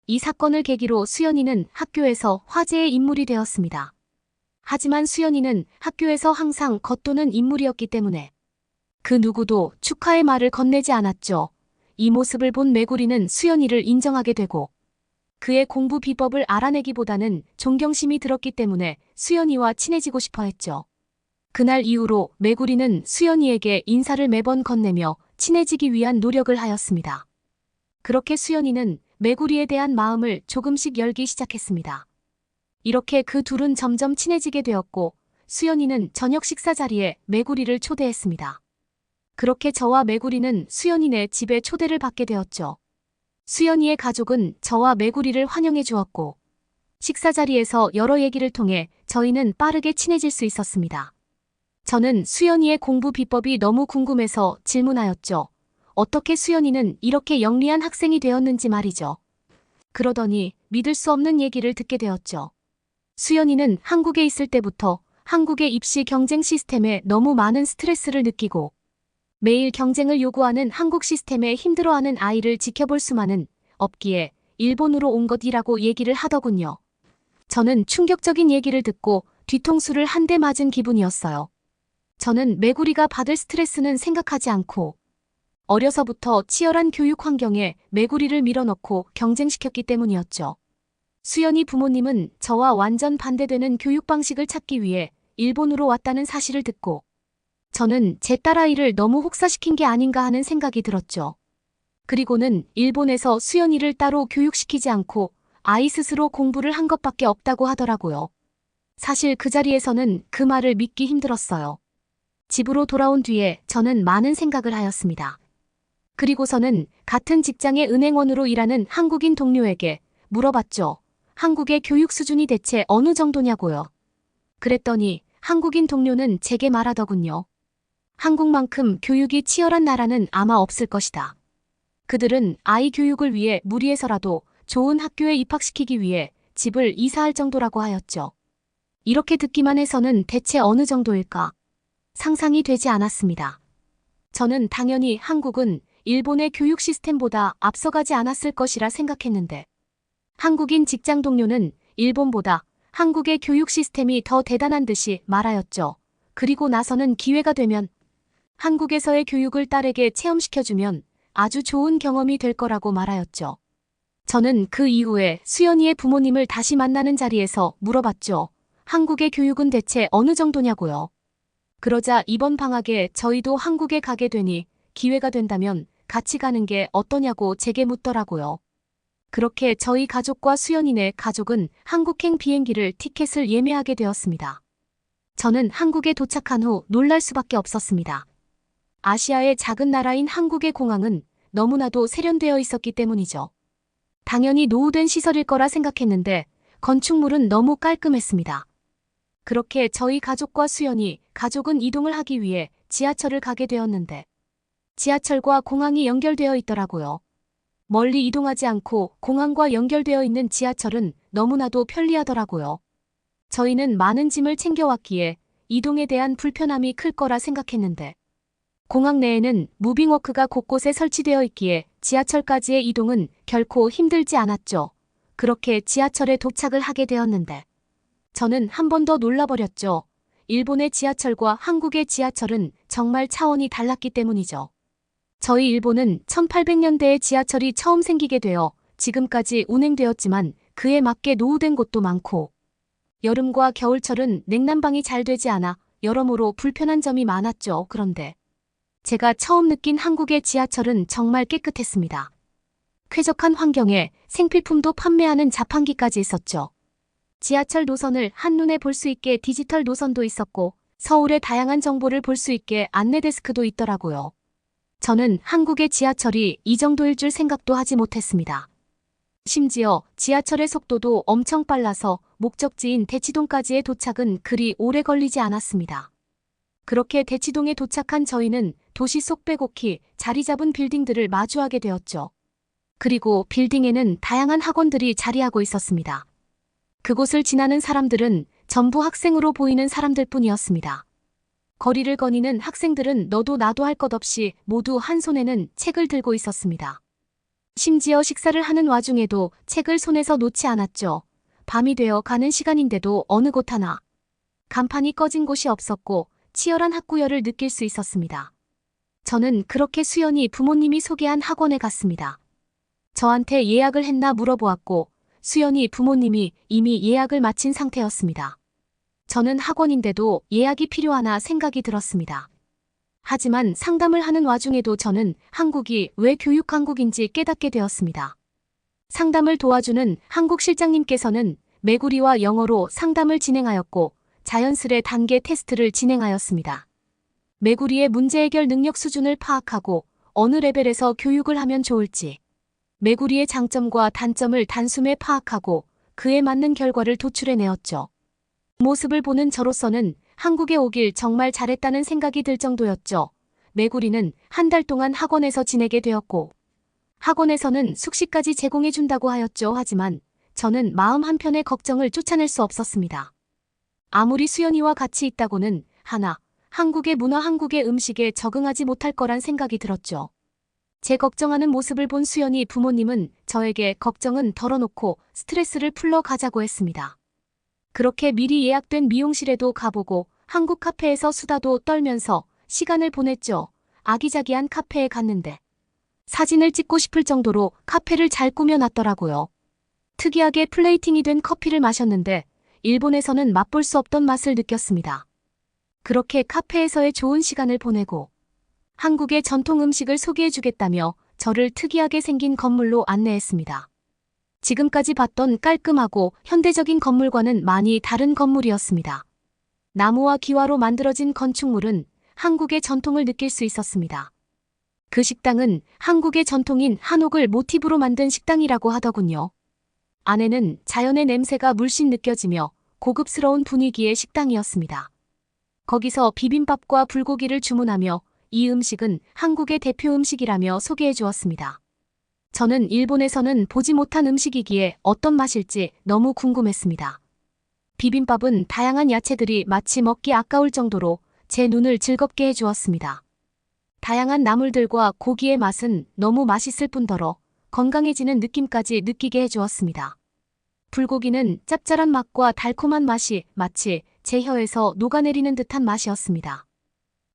이 사건을 계기로 수연이는 학교에서 화제의 인물이 되었습니다. 하지만 수연이는 학교에서 항상 겉도는 인물이었기 때문에 그 누구도 축하의 말을 건네지 않았죠. 이 모습을 본 메구리는 수연이를 인정하게 되고 그의 공부 비법을 알아내기보다는 존경심이 들었기 때문에 수연이와 친해지고 싶어 했죠. 그날 이후로 메구리는 수연이에게 인사를 매번 건네며 친해지기 위한 노력을 하였습니다. 그렇게 수연이는 메구리에 대한 마음을 조금씩 열기 시작했습니다. 이렇게 그 둘은 점점 친해지게 되었고 수연이는 저녁 식사 자리에 메구리를 초대했습니다. 그렇게 저와 메구리는 수연이네 집에 초대를 받게 되었죠. 수연이의 가족은 저와 메구리를 환영해 주었고 식사 자리에서 여러 얘기를 통해 저희는 빠르게 친해질 수 있었습니다. 저는 수연이의 공부 비법이 너무 궁금해서 질문하였죠. 어떻게 수연이는 이렇게 영리한 학생이 되었는지 말이죠. 그러더니 믿을 수 없는 얘기를 듣게 되었죠. 수연이는 한국에 있을 때부터 한국의 입시 경쟁 시스템에 너무 많은 스트레스를 느끼고 매일 경쟁을 요구하는 한국 시스템에 힘들어하는 아이를 지켜볼 수만은 없기에 일본으로 온 것이라고 얘기를 하더군요. 저는 충격적인 얘기를 듣고 뒤통수를 한 대 맞은 기분이었어요. 저는 메구리가 받을 스트레스는 생각하지 않고 어려서부터 치열한 교육 환경에 메구리를 밀어넣고 경쟁시켰기 때문이었죠. 수연이 부모님은 저와 완전 반대되는 교육 방식을 찾기 위해 일본으로 왔다는 사실을 듣고 저는 제 딸아이를 너무 혹사시킨 게 아닌가 하는 생각이 들었죠. 그리고는 일본에서 수연이를 따로 교육시키지 않고 아이 스스로 공부를 한 것밖에 없다고 하더라고요. 사실 그 자리에서는 그 말을 믿기 힘들었어요. 집으로 돌아온 뒤에 저는 많은 생각을 하였습니다. 그리고서는 같은 직장의 은행원으로 일하는 한국인 동료에게 물어봤죠. 한국의 교육 수준이 대체 어느 정도냐고요. 그랬더니 한국인 동료는 제게 말하더군요. 한국만큼 교육이 치열한 나라는 아마 없을 것이다. 그들은 아이 교육을 위해 무리해서라도 좋은 학교에 입학시키기 위해 집을 이사할 정도라고 하였죠. 이렇게 듣기만 해서는 대체 어느 정도일까? 상상이 되지 않았습니다. 저는 당연히 한국은 일본의 교육 시스템보다 앞서가지 않았을 것이라 생각했는데 한국인 직장 동료는 일본보다 한국의 교육 시스템이 더 대단한 듯이 말하였죠. 그리고 나서는 기회가 되면 한국에서의 교육을 딸에게 체험시켜주면 아주 좋은 경험이 될 거라고 말하였죠. 저는 그 이후에 수연이의 부모님을 다시 만나는 자리에서 물어봤죠. 한국의 교육은 대체 어느 정도냐고요. 그러자 이번 방학에 저희도 한국에 가게 되니 기회가 된다면 같이 가는 게 어떠냐고 제게 묻더라고요. 그렇게 저희 가족과 수연이네 가족은 한국행 비행기를 티켓을 예매하게 되었습니다. 저는 한국에 도착한 후 놀랄 수밖에 없었습니다. 아시아의 작은 나라인 한국의 공항은 너무나도 세련되어 있었기 때문이죠. 당연히 노후된 시설일 거라 생각했는데 건축물은 너무 깔끔했습니다. 그렇게 저희 가족과 수연이 가족은 이동을 하기 위해 지하철을 가게 되었는데 지하철과 공항이 연결되어 있더라고요. 멀리 이동하지 않고 공항과 연결되어 있는 지하철은 너무나도 편리하더라고요. 저희는 많은 짐을 챙겨왔기에 이동에 대한 불편함이 클 거라 생각했는데 공항 내에는 무빙워크가 곳곳에 설치되어 있기에 지하철까지의 이동은 결코 힘들지 않았죠. 그렇게 지하철에 도착을 하게 되었는데 저는 한 번 더 놀라버렸죠. 일본의 지하철과 한국의 지하철은 정말 차원이 달랐기 때문이죠. 저희 일본은 1800년대에 지하철이 처음 생기게 되어 지금까지 운행되었지만 그에 맞게 노후된 곳도 많고 여름과 겨울철은 냉난방이 잘 되지 않아 여러모로 불편한 점이 많았죠. 그런데 제가 처음 느낀 한국의 지하철은 정말 깨끗했습니다. 쾌적한 환경에 생필품도 판매하는 자판기까지 있었죠. 지하철 노선을 한눈에 볼 수 있게 디지털 노선도 있었고 서울의 다양한 정보를 볼 수 있게 안내 데스크도 있더라고요. 저는 한국의 지하철이 이 정도일 줄 생각도 하지 못했습니다. 심지어 지하철의 속도도 엄청 빨라서 목적지인 대치동까지의 도착은 그리 오래 걸리지 않았습니다. 그렇게 대치동에 도착한 저희는 도시 속 빼곡히 자리 잡은 빌딩들을 마주하게 되었죠. 그리고 빌딩에는 다양한 학원들이 자리하고 있었습니다. 그곳을 지나는 사람들은 전부 학생으로 보이는 사람들 뿐이었습니다. 거리를 거니는 학생들은 너도 나도 할 것 없이 모두 한 손에는 책을 들고 있었습니다. 심지어 식사를 하는 와중에도 책을 손에서 놓지 않았죠. 밤이 되어 가는 시간인데도 어느 곳 하나 간판이 꺼진 곳이 없었고 치열한 학구열을 느낄 수 있었습니다. 저는 그렇게 수연이 부모님이 소개한 학원에 갔습니다. 저한테 예약을 했나 물어보았고 수연이 부모님이 이미 예약을 마친 상태였습니다. 저는 학원인데도 예약이 필요하나 생각이 들었습니다. 하지만 상담을 하는 와중에도 저는 한국이 왜 교육 강국인지 깨닫게 되었습니다. 상담을 도와주는 한국 실장님께서는 메구리와 영어로 상담을 진행하였고 자연스레 단계 테스트를 진행하였습니다. 메구리의 문제 해결 능력 수준을 파악하고 어느 레벨에서 교육을 하면 좋을지, 메구리의 장점과 단점을 단숨에 파악하고 그에 맞는 결과를 도출해내었죠. 모습을 보는 저로서는 한국에 오길 정말 잘했다는 생각이 들 정도였죠. 메구리는 한 달 동안 학원에서 지내게 되었고 학원에서는 숙식까지 제공해준다고 하였죠. 하지만 저는 마음 한편의 걱정을 쫓아낼 수 없었습니다. 아무리 수연이와 같이 있다고는 하나 한국의 문화, 한국의 음식에 적응하지 못할 거란 생각이 들었죠. 제 걱정하는 모습을 본 수연이 부모님은 저에게 걱정은 덜어놓고 스트레스를 풀러 가자고 했습니다. 그렇게 미리 예약된 미용실에도 가보고 한국 카페에서 수다도 떨면서 시간을 보냈죠. 아기자기한 카페에 갔는데 사진을 찍고 싶을 정도로 카페를 잘 꾸며놨더라고요. 특이하게 플레이팅이 된 커피를 마셨는데 일본에서는 맛볼 수 없던 맛을 느꼈습니다. 그렇게 카페에서의 좋은 시간을 보내고 한국의 전통 음식을 소개해주겠다며 저를 특이하게 생긴 건물로 안내했습니다. 지금까지 봤던 깔끔하고 현대적인 건물과는 많이 다른 건물이었습니다. 나무와 기와로 만들어진 건축물은 한국의 전통을 느낄 수 있었습니다. 그 식당은 한국의 전통인 한옥을 모티브로 만든 식당이라고 하더군요. 안에는 자연의 냄새가 물씬 느껴지며 고급스러운 분위기의 식당이었습니다. 거기서 비빔밥과 불고기를 주문하며 이 음식은 한국의 대표 음식이라며 소개해 주었습니다. 저는 일본에서는 보지 못한 음식이기에 어떤 맛일지 너무 궁금했습니다. 비빔밥은 다양한 야채들이 마치 먹기 아까울 정도로 제 눈을 즐겁게 해주었습니다. 다양한 나물들과 고기의 맛은 너무 맛있을 뿐더러 건강해지는 느낌까지 느끼게 해주었습니다. 불고기는 짭짤한 맛과 달콤한 맛이 마치 제 혀에서 녹아내리는 듯한 맛이었습니다.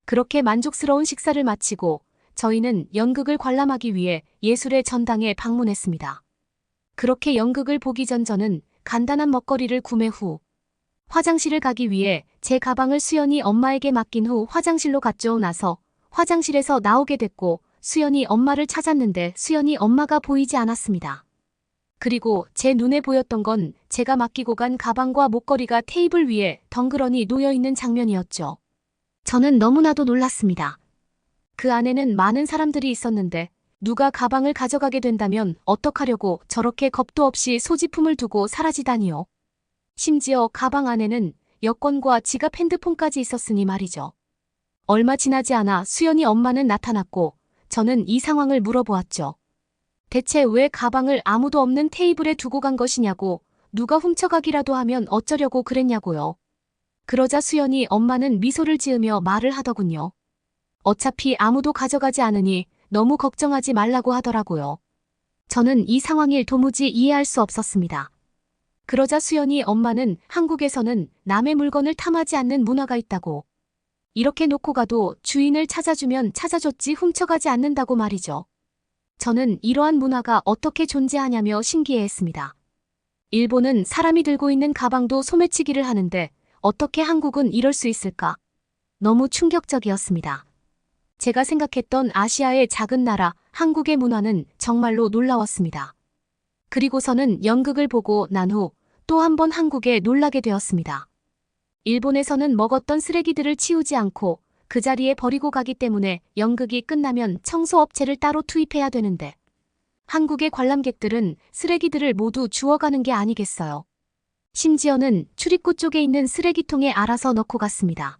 그렇게 만족스러운 식사를 마치고 저희는 연극을 관람하기 위해 예술의 전당에 방문했습니다. 그렇게 연극을 보기 전 저는 간단한 먹거리를 구매 후 화장실을 가기 위해 제 가방을 수연이 엄마에게 맡긴 후 화장실로 갔죠. 나서 화장실에서 나오게 됐고 수연이 엄마를 찾았는데 수연이 엄마가 보이지 않았습니다. 그리고 제 눈에 보였던 건 제가 맡기고 간 가방과 목걸이가 테이블 위에 덩그러니 놓여있는 장면이었죠. 저는 너무나도 놀랐습니다. 그 안에는 많은 사람들이 있었는데 누가 가방을 가져가게 된다면 어떡하려고 저렇게 겁도 없이 소지품을 두고 사라지다니요. 심지어 가방 안에는 여권과 지갑, 핸드폰까지 있었으니 말이죠. 얼마 지나지 않아 수연이 엄마는 나타났고 저는 이 상황을 물어보았죠. 대체 왜 가방을 아무도 없는 테이블에 두고 간 것이냐고, 누가 훔쳐가기라도 하면 어쩌려고 그랬냐고요. 그러자 수연이 엄마는 미소를 지으며 말을 하더군요. 어차피 아무도 가져가지 않으니 너무 걱정하지 말라고 하더라고요. 저는 이 상황을 도무지 이해할 수 없었습니다. 그러자 수연이 엄마는 한국에서는 남의 물건을 탐하지 않는 문화가 있다고, 이렇게 놓고 가도 주인을 찾아주면 찾아줬지 훔쳐가지 않는다고 말이죠. 저는 이러한 문화가 어떻게 존재하냐며 신기해했습니다. 일본은 사람이 들고 있는 가방도 소매치기를 하는데 어떻게 한국은 이럴 수 있을까? 너무 충격적이었습니다. 제가 생각했던 아시아의 작은 나라 한국의 문화는 정말로 놀라웠습니다. 그리고서는 연극을 보고 난 후 또 한 번 한국에 놀라게 되었습니다. 일본에서는 먹었던 쓰레기들을 치우지 않고 그 자리에 버리고 가기 때문에 연극이 끝나면 청소업체를 따로 투입해야 되는데 한국의 관람객들은 쓰레기들을 모두 주워가는 게 아니겠어요. 심지어는 출입구 쪽에 있는 쓰레기통에 알아서 넣고 갔습니다.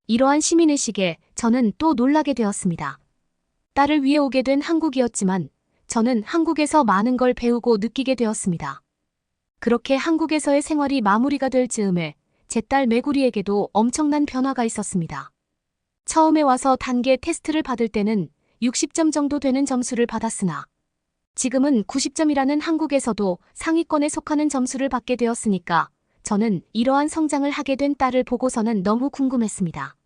이러한 시민의식에 저는 또 놀라게 되었습니다. 딸을 위해 오게 된 한국이었지만 저는 한국에서 많은 걸 배우고 느끼게 되었습니다. 그렇게 한국에서의 생활이 마무리가 될 즈음에 제 딸 메구리에게도 엄청난 변화가 있었습니다. 처음에 와서 단계 테스트를 받을 때는 60점 정도 되는 점수를 받았으나 지금은 90점이라는 한국에서도 상위권에 속하는 점수를 받게 되었으니까 저는 이러한 성장을 하게 된 딸을 보고서는 너무 궁금했습니다.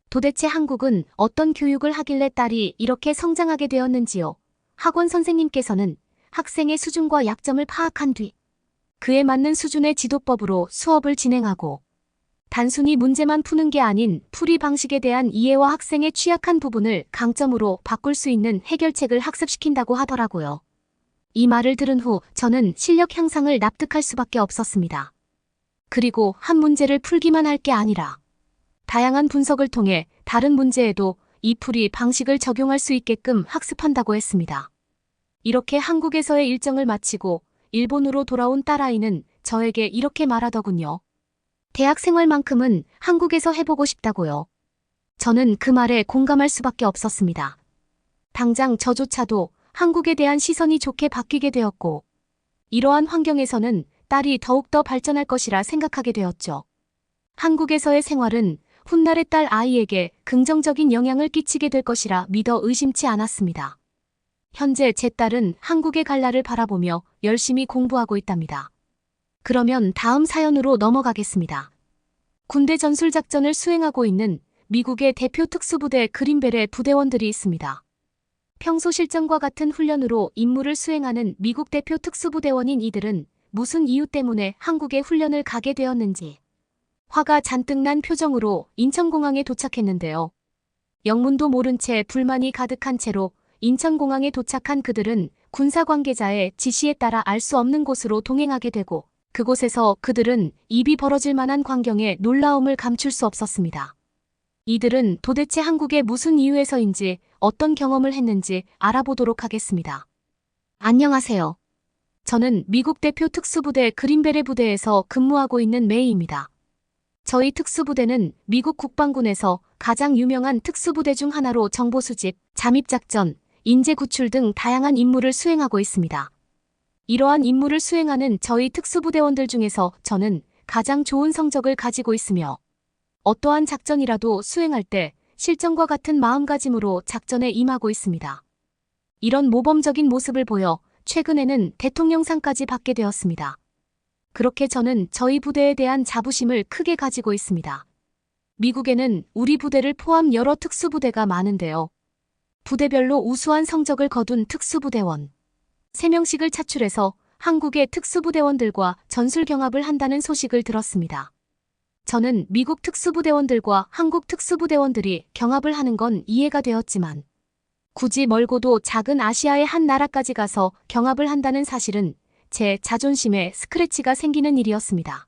도대체 한국은 어떤 교육을 하길래 딸이 이렇게 성장하게 되었는지요. 학원 선생님께서는 학생의 수준과 약점을 파악한 뒤 그에 맞는 수준의 지도법으로 수업을 진행하고 단순히 문제만 푸는 게 아닌 풀이 방식에 대한 이해와 학생의 취약한 부분을 강점으로 바꿀 수 있는 해결책을 학습시킨다고 하더라고요. 이 말을 들은 후 저는 실력 향상을 납득할 수밖에 없었습니다. 그리고 한 문제를 풀기만 할 게 아니라 다양한 분석을 통해 다른 문제에도 이 풀이 방식을 적용할 수 있게끔 학습한다고 했습니다. 이렇게 한국에서의 일정을 마치고 일본으로 돌아온 딸아이는 저에게 이렇게 말하더군요. 대학 생활만큼은 한국에서 해보고 싶다고요. 저는 그 말에 공감할 수밖에 없었습니다. 당장 저조차도 한국에 대한 시선이 좋게 바뀌게 되었고 이러한 환경에서는 딸이 더욱더 발전할 것이라 생각하게 되었죠. 한국에서의 생활은 훗날의 딸 아이에게 긍정적인 영향을 끼치게 될 것이라 믿어 의심치 않았습니다. 현재 제 딸은 한국에 갈 날을 바라보며 열심히 공부하고 있답니다. 그러면 다음 사연으로 넘어가겠습니다. 군대 전술작전을 수행하고 있는 미국의 대표 특수부대 그린벨의 부대원들이 있습니다. 평소 실전과 같은 훈련으로 임무를 수행하는 미국 대표 특수부대원인 이들은 무슨 이유 때문에 한국에 훈련을 가게 되었는지 화가 잔뜩 난 표정으로 인천공항에 도착했는데요. 영문도 모른 채 불만이 가득한 채로 인천공항에 도착한 그들은 군사 관계자의 지시에 따라 알 수 없는 곳으로 동행하게 되고 그곳에서 그들은 입이 벌어질 만한 광경에 놀라움을 감출 수 없었습니다. 이들은 도대체 한국에 무슨 이유에서인지 어떤 경험을 했는지 알아보도록 하겠습니다. 안녕하세요. 저는 미국 대표 특수부대 그린벨의 부대에서 근무하고 있는 메이입니다. 저희 특수부대는 미국 국방군에서 가장 유명한 특수부대 중 하나로 정보 수집, 잠입작전, 인재 구출 등 다양한 임무를 수행하고 있습니다. 이러한 임무를 수행하는 저희 특수부대원들 중에서 저는 가장 좋은 성적을 가지고 있으며 어떠한 작전이라도 수행할 때 실전과 같은 마음가짐으로 작전에 임하고 있습니다. 이런 모범적인 모습을 보여 최근에는 대통령상까지 받게 되었습니다. 그렇게 저는 저희 부대에 대한 자부심을 크게 가지고 있습니다. 미국에는 우리 부대를 포함 여러 특수부대가 많은데요. 부대별로 우수한 성적을 거둔 특수부대원 3명씩을 차출해서 한국의 특수부대원들과 전술경합을 한다는 소식을 들었습니다. 저는 미국 특수부대원들과 한국 특수부대원들이 경합을 하는 건 이해가 되었지만 굳이 멀고도 작은 아시아의 한 나라까지 가서 경합을 한다는 사실은 제 자존심에 스크래치가 생기는 일이었습니다.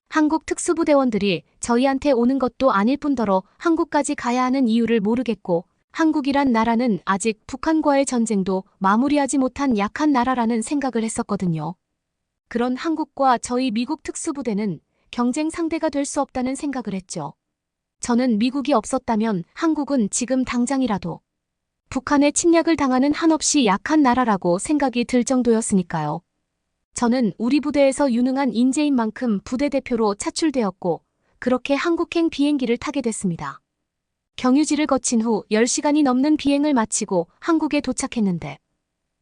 한국 특수부대원들이 저희한테 오는 것도 아닐 뿐더러 한국까지 가야 하는 이유를 모르겠고 한국이란 나라는 아직 북한과의 전쟁도 마무리하지 못한 약한 나라라는 생각을 했었거든요. 그런 한국과 저희 미국 특수부대는 경쟁 상대가 될 수 없다는 생각을 했죠. 저는 미국이 없었다면 한국은 지금 당장이라도 북한의 침략을 당하는 한없이 약한 나라라고 생각이 들 정도였으니까요. 저는 우리 부대에서 유능한 인재인 만큼 부대 대표로 차출되었고 그렇게 한국행 비행기를 타게 됐습니다. 경유지를 거친 후 10시간이 넘는 비행을 마치고 한국에 도착했는데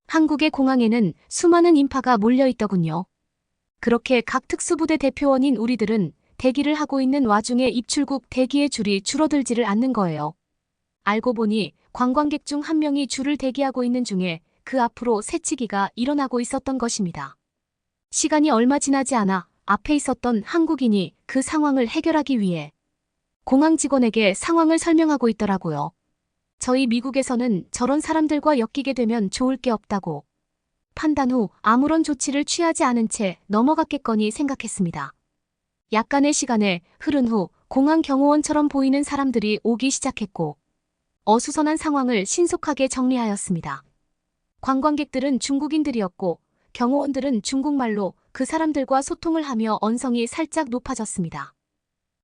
한국의 공항에는 수많은 인파가 몰려있더군요. 그렇게 각 특수부대 대표원인 우리들은 대기를 하고 있는 와중에 입출국 대기의 줄이 줄어들지를 않는 거예요. 알고 보니 관광객 중 한 명이 줄을 대기하고 있는 중에 그 앞으로 새치기가 일어나고 있었던 것입니다. 시간이 얼마 지나지 않아 앞에 있었던 한국인이 그 상황을 해결하기 위해 공항 직원에게 상황을 설명하고 있더라고요. 저희 미국에서는 저런 사람들과 엮이게 되면 좋을 게 없다고 판단 후 아무런 조치를 취하지 않은 채 넘어갔겠거니 생각했습니다. 약간의 시간에 흐른 후 공항 경호원처럼 보이는 사람들이 오기 시작했고 어수선한 상황을 신속하게 정리하였습니다. 관광객들은 중국인들이었고 경호원들은 중국말로 그 사람들과 소통을 하며 언성이 살짝 높아졌습니다.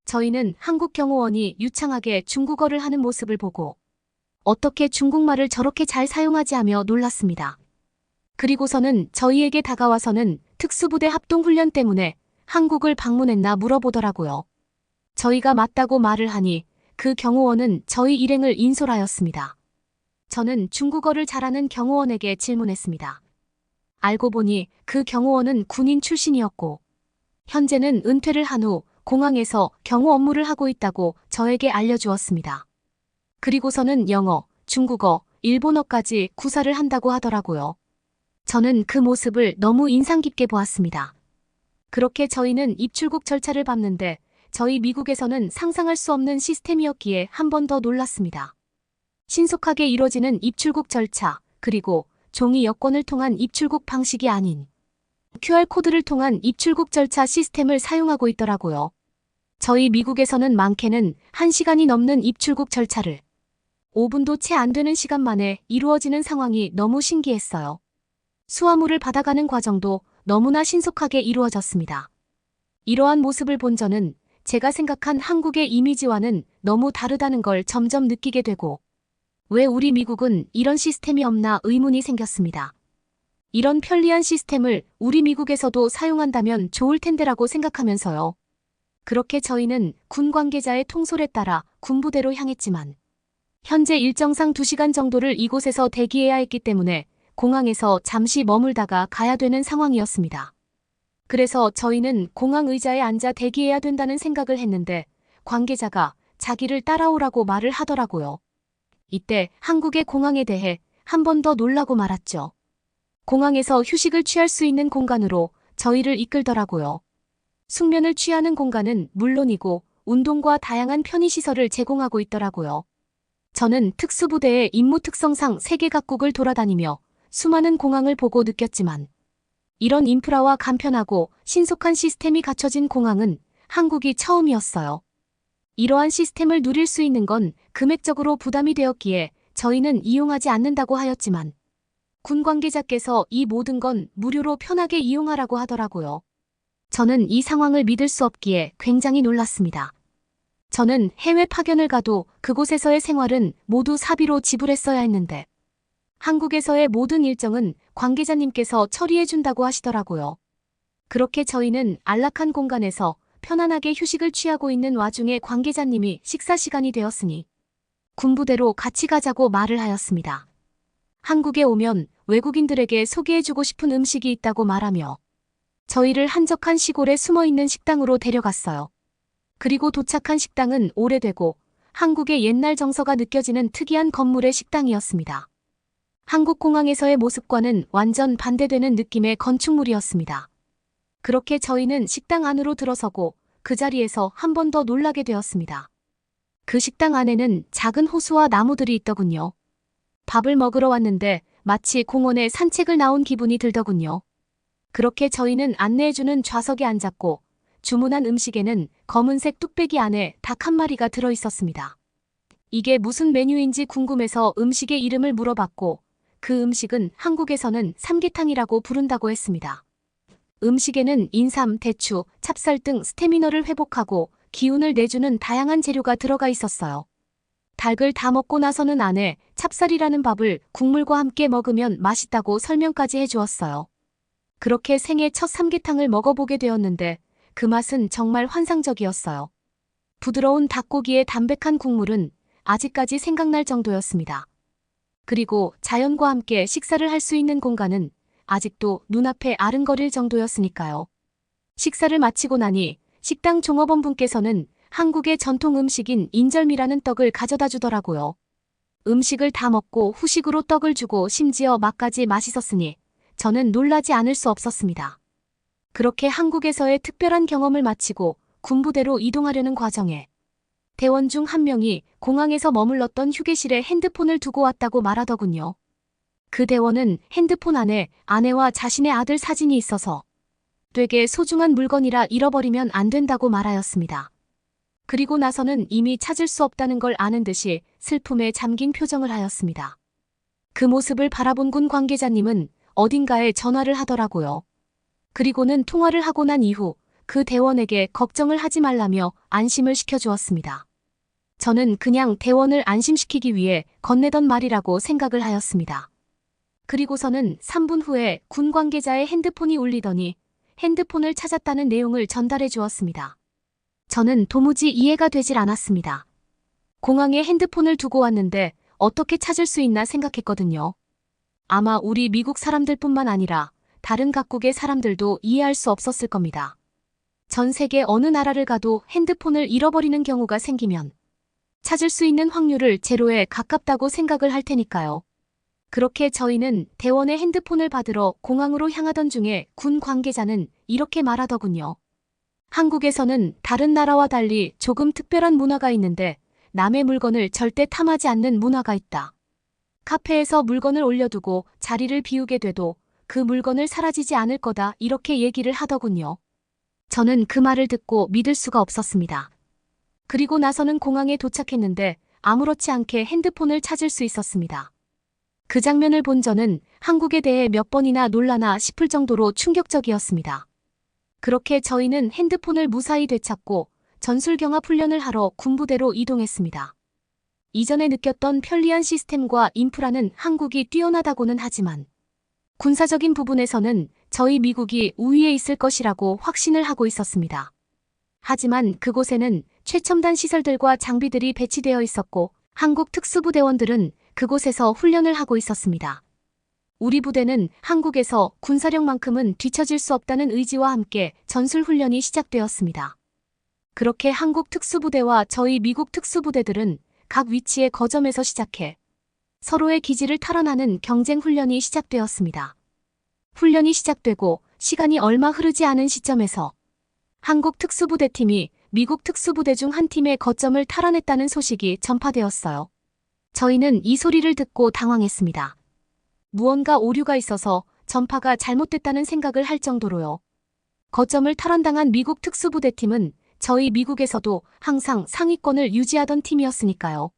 저희는 한국 경호원이 유창하게 중국어를 하는 모습을 보고 어떻게 중국말을 저렇게 잘 사용하지 하며 놀랐습니다. 그리고서는 저희에게 다가와서는 특수부대 합동훈련 때문에 한국을 방문했나 물어보더라고요. 저희가 맞다고 말을 하니 그 경호원은 저희 일행을 인솔하였습니다. 저는 중국어를 잘하는 경호원에게 질문했습니다. 알고 보니 그 경호원은 군인 출신이었고 현재는 은퇴를 한 후 공항에서 경호 업무를 하고 있다고 저에게 알려주었습니다. 그리고서는 영어, 중국어, 일본어까지 구사를 한다고 하더라고요. 저는 그 모습을 너무 인상 깊게 보았습니다. 그렇게 저희는 입출국 절차를 밟는데 저희 미국에서는 상상할 수 없는 시스템이었기에 한 번 더 놀랐습니다. 신속하게 이뤄지는 입출국 절차, 그리고 종이 여권을 통한 입출국 방식이 아닌 QR코드를 통한 입출국 절차 시스템을 사용하고 있더라고요. 저희 미국에서는 많게는 1시간이 넘는 입출국 절차를 5분도 채 안 되는 시간 만에 이루어지는 상황이 너무 신기했어요. 수화물을 받아가는 과정도 너무나 신속하게 이루어졌습니다. 이러한 모습을 본 저는 제가 생각한 한국의 이미지와는 너무 다르다는 걸 점점 느끼게 되고, 왜 우리 미국은 이런 시스템이 없나 의문이 생겼습니다. 이런 편리한 시스템을 우리 미국에서도 사용한다면 좋을 텐데라고 생각하면서요. 그렇게 저희는 군 관계자의 통솔에 따라 군부대로 향했지만 현재 일정상 2시간 정도를 이곳에서 대기해야 했기 때문에 공항에서 잠시 머물다가 가야 되는 상황이었습니다. 그래서 저희는 공항 의자에 앉아 대기해야 된다는 생각을 했는데 관계자가 자기를 따라오라고 말을 하더라고요. 이때 한국의 공항에 대해 한 번 더 놀라고 말았죠. 공항에서 휴식을 취할 수 있는 공간으로 저희를 이끌더라고요. 숙면을 취하는 공간은 물론이고 운동과 다양한 편의시설을 제공하고 있더라고요. 저는 특수부대의 임무 특성상 세계 각국을 돌아다니며 수많은 공항을 보고 느꼈지만 이런 인프라와 간편하고 신속한 시스템이 갖춰진 공항은 한국이 처음이었어요. 이러한 시스템을 누릴 수 있는 건 금액적으로 부담이 되었기에 저희는 이용하지 않는다고 하였지만 군 관계자께서 이 모든 건 무료로 편하게 이용하라고 하더라고요. 저는 이 상황을 믿을 수 없기에 굉장히 놀랐습니다. 저는 해외 파견을 가도 그곳에서의 생활은 모두 사비로 지불했어야 했는데 한국에서의 모든 일정은 관계자님께서 처리해준다고 하시더라고요. 그렇게 저희는 안락한 공간에서 편안하게 휴식을 취하고 있는 와중에 관계자님이 식사 시간이 되었으니 군부대로 같이 가자고 말을 하였습니다. 한국에 오면 외국인들에게 소개해주고 싶은 음식이 있다고 말하며 저희를 한적한 시골에 숨어있는 식당으로 데려갔어요. 그리고 도착한 식당은 오래되고 한국의 옛날 정서가 느껴지는 특이한 건물의 식당이었습니다. 한국 공항에서의 모습과는 완전 반대되는 느낌의 건축물이었습니다. 그렇게 저희는 식당 안으로 들어서고 그 자리에서 한 번 더 놀라게 되었습니다. 그 식당 안에는 작은 호수와 나무들이 있더군요. 밥을 먹으러 왔는데 마치 공원에 산책을 나온 기분이 들더군요. 그렇게 저희는 안내해주는 좌석에 앉았고 주문한 음식에는 검은색 뚝배기 안에 닭 한 마리가 들어있었습니다. 이게 무슨 메뉴인지 궁금해서 음식의 이름을 물어봤고 그 음식은 한국에서는 삼계탕이라고 부른다고 했습니다. 음식에는 인삼, 대추, 찹쌀 등 스태미너를 회복하고 기운을 내주는 다양한 재료가 들어가 있었어요. 닭을 다 먹고 나서는 안에 찹쌀이라는 밥을 국물과 함께 먹으면 맛있다고 설명까지 해주었어요. 그렇게 생애 첫 삼계탕을 먹어보게 되었는데 그 맛은 정말 환상적이었어요. 부드러운 닭고기의 담백한 국물은 아직까지 생각날 정도였습니다. 그리고 자연과 함께 식사를 할 수 있는 공간은 아직도 눈앞에 아른거릴 정도였으니까요. 식사를 마치고 나니 식당 종업원분께서는 한국의 전통 음식인 인절미라는 떡을 가져다 주더라고요. 음식을 다 먹고 후식으로 떡을 주고 심지어 맛까지 맛있었으니 저는 놀라지 않을 수 없었습니다. 그렇게 한국에서의 특별한 경험을 마치고 군부대로 이동하려는 과정에 대원 중 한 명이 공항에서 머물렀던 휴게실에 핸드폰을 두고 왔다고 말하더군요. 그 대원은 핸드폰 안에 아내와 자신의 아들 사진이 있어서 되게 소중한 물건이라 잃어버리면 안 된다고 말하였습니다. 그리고 나서는 이미 찾을 수 없다는 걸 아는 듯이 슬픔에 잠긴 표정을 하였습니다. 그 모습을 바라본 군 관계자님은 어딘가에 전화를 하더라고요. 그리고는 통화를 하고 난 이후 그 대원에게 걱정을 하지 말라며 안심을 시켜주었습니다. 저는 그냥 대원을 안심시키기 위해 건네던 말이라고 생각을 하였습니다. 그리고서는 3분 후에 군 관계자의 핸드폰이 울리더니 핸드폰을 찾았다는 내용을 전달해 주었습니다. 저는 도무지 이해가 되질 않았습니다. 공항에 핸드폰을 두고 왔는데 어떻게 찾을 수 있나 생각했거든요. 아마 우리 미국 사람들뿐만 아니라 다른 각국의 사람들도 이해할 수 없었을 겁니다. 전 세계 어느 나라를 가도 핸드폰을 잃어버리는 경우가 생기면 찾을 수 있는 확률을 제로에 가깝다고 생각을 할 테니까요. 그렇게 저희는 대원의 핸드폰을 받으러 공항으로 향하던 중에 군 관계자는 이렇게 말하더군요. 한국에서는 다른 나라와 달리 조금 특별한 문화가 있는데 남의 물건을 절대 탐하지 않는 문화가 있다. 카페에서 물건을 올려두고 자리를 비우게 돼도 그 물건을 사라지지 않을 거다 이렇게 얘기를 하더군요. 저는 그 말을 듣고 믿을 수가 없었습니다. 그리고 나서는 공항에 도착했는데 아무렇지 않게 핸드폰을 찾을 수 있었습니다. 그 장면을 본 저는 한국에 대해 몇 번이나 놀라나 싶을 정도로 충격적이었습니다. 그렇게 저희는 핸드폰을 무사히 되찾고 전술경합 훈련을 하러 군부대로 이동했습니다. 이전에 느꼈던 편리한 시스템과 인프라는 한국이 뛰어나다고는 하지만 군사적인 부분에서는 저희 미국이 우위에 있을 것이라고 확신을 하고 있었습니다. 하지만 그곳에는 최첨단 시설들과 장비들이 배치되어 있었고 한국 특수부대원들은 그곳에서 훈련을 하고 있었습니다. 우리 부대는 한국에서 군사력만큼은 뒤처질 수 없다는 의지와 함께 전술훈련이 시작되었습니다. 그렇게 한국 특수부대와 저희 미국 특수부대들은 각 위치의 거점에서 시작해 서로의 기지를 탈환하는 경쟁훈련이 시작되었습니다. 훈련이 시작되고 시간이 얼마 흐르지 않은 시점에서 한국 특수부대팀이 미국 특수부대 중 한 팀의 거점을 탈환했다는 소식이 전파되었어요. 저희는 이 소리를 듣고 당황했습니다. 무언가 오류가 있어서 전파가 잘못됐다는 생각을 할 정도로요. 거점을 탈환당한 미국 특수부대팀은 저희 미국에서도 항상 상위권을 유지하던 팀이었으니까요.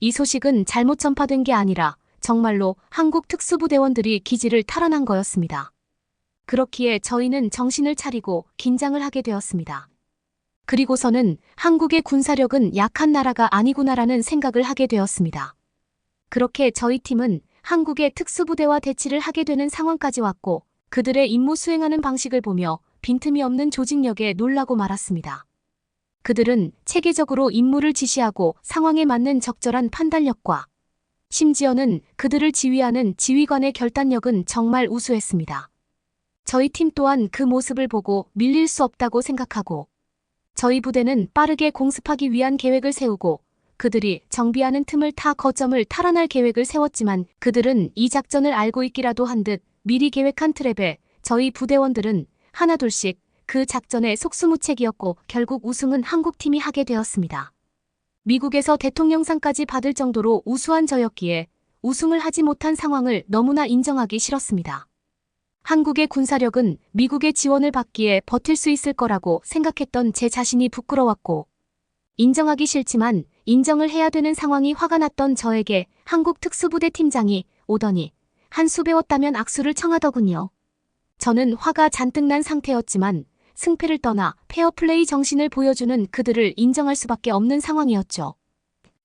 이 소식은 잘못 전파된 게 아니라 정말로 한국 특수부대원들이 기지를 탈환한 거였습니다. 그렇기에 저희는 정신을 차리고 긴장을 하게 되었습니다. 그리고서는 한국의 군사력은 약한 나라가 아니구나라는 생각을 하게 되었습니다. 그렇게 저희 팀은 한국의 특수부대와 대치를 하게 되는 상황까지 왔고 그들의 임무 수행하는 방식을 보며 빈틈이 없는 조직력에 놀라고 말았습니다. 그들은 체계적으로 임무를 지시하고 상황에 맞는 적절한 판단력과 심지어는 그들을 지휘하는 지휘관의 결단력은 정말 우수했습니다. 저희 팀 또한 그 모습을 보고 밀릴 수 없다고 생각하고 저희 부대는 빠르게 공습하기 위한 계획을 세우고 그들이 정비하는 틈을 타 거점을 탈환할 계획을 세웠지만 그들은 이 작전을 알고 있기라도 한 듯 미리 계획한 트랩에 저희 부대원들은 하나둘씩 그 작전의 속수무책이었고 결국 우승은 한국팀이 하게 되었습니다. 미국에서 대통령상까지 받을 정도로 우수한 저였기에 우승을 하지 못한 상황을 너무나 인정하기 싫었습니다. 한국의 군사력은 미국의 지원을 받기에 버틸 수 있을 거라고 생각했던 제 자신이 부끄러웠고 인정하기 싫지만 인정을 해야 되는 상황이 화가 났던 저에게 한국 특수부대 팀장이 오더니 한 수 배웠다면 악수를 청하더군요. 저는 화가 잔뜩 난 상태였지만 승패를 떠나 페어플레이 정신을 보여주는 그들을 인정할 수밖에 없는 상황이었죠.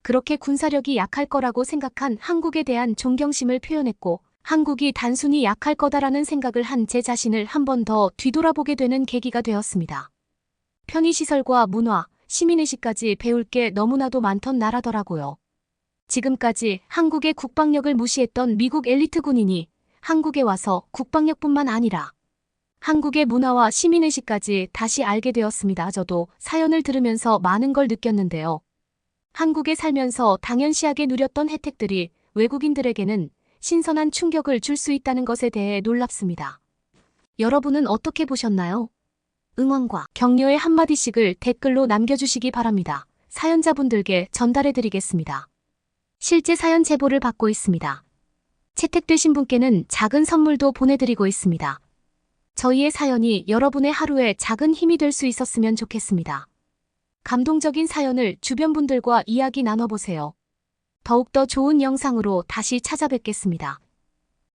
그렇게 군사력이 약할 거라고 생각한 한국에 대한 존경심을 표현했고 한국이 단순히 약할 거다라는 생각을 한 제 자신을 한 번 더 뒤돌아보게 되는 계기가 되었습니다. 편의시설과 문화, 시민의식까지 배울 게 너무나도 많던 나라더라고요. 지금까지 한국의 국방력을 무시했던 미국 엘리트 군인이 한국에 와서 국방력뿐만 아니라 한국의 문화와 시민의식까지 다시 알게 되었습니다. 저도 사연을 들으면서 많은 걸 느꼈는데요. 한국에 살면서 당연시하게 누렸던 혜택들이 외국인들에게는 신선한 충격을 줄 수 있다는 것에 대해 놀랍습니다. 여러분은 어떻게 보셨나요? 응원과 격려의 한마디씩을 댓글로 남겨주시기 바랍니다. 사연자분들께 전달해드리겠습니다. 실제 사연 제보를 받고 있습니다. 채택되신 분께는 작은 선물도 보내드리고 있습니다. 저희의 사연이 여러분의 하루에 작은 힘이 될 수 있었으면 좋겠습니다. 감동적인 사연을 주변 분들과 이야기 나눠보세요. 더욱더 좋은 영상으로 다시 찾아뵙겠습니다.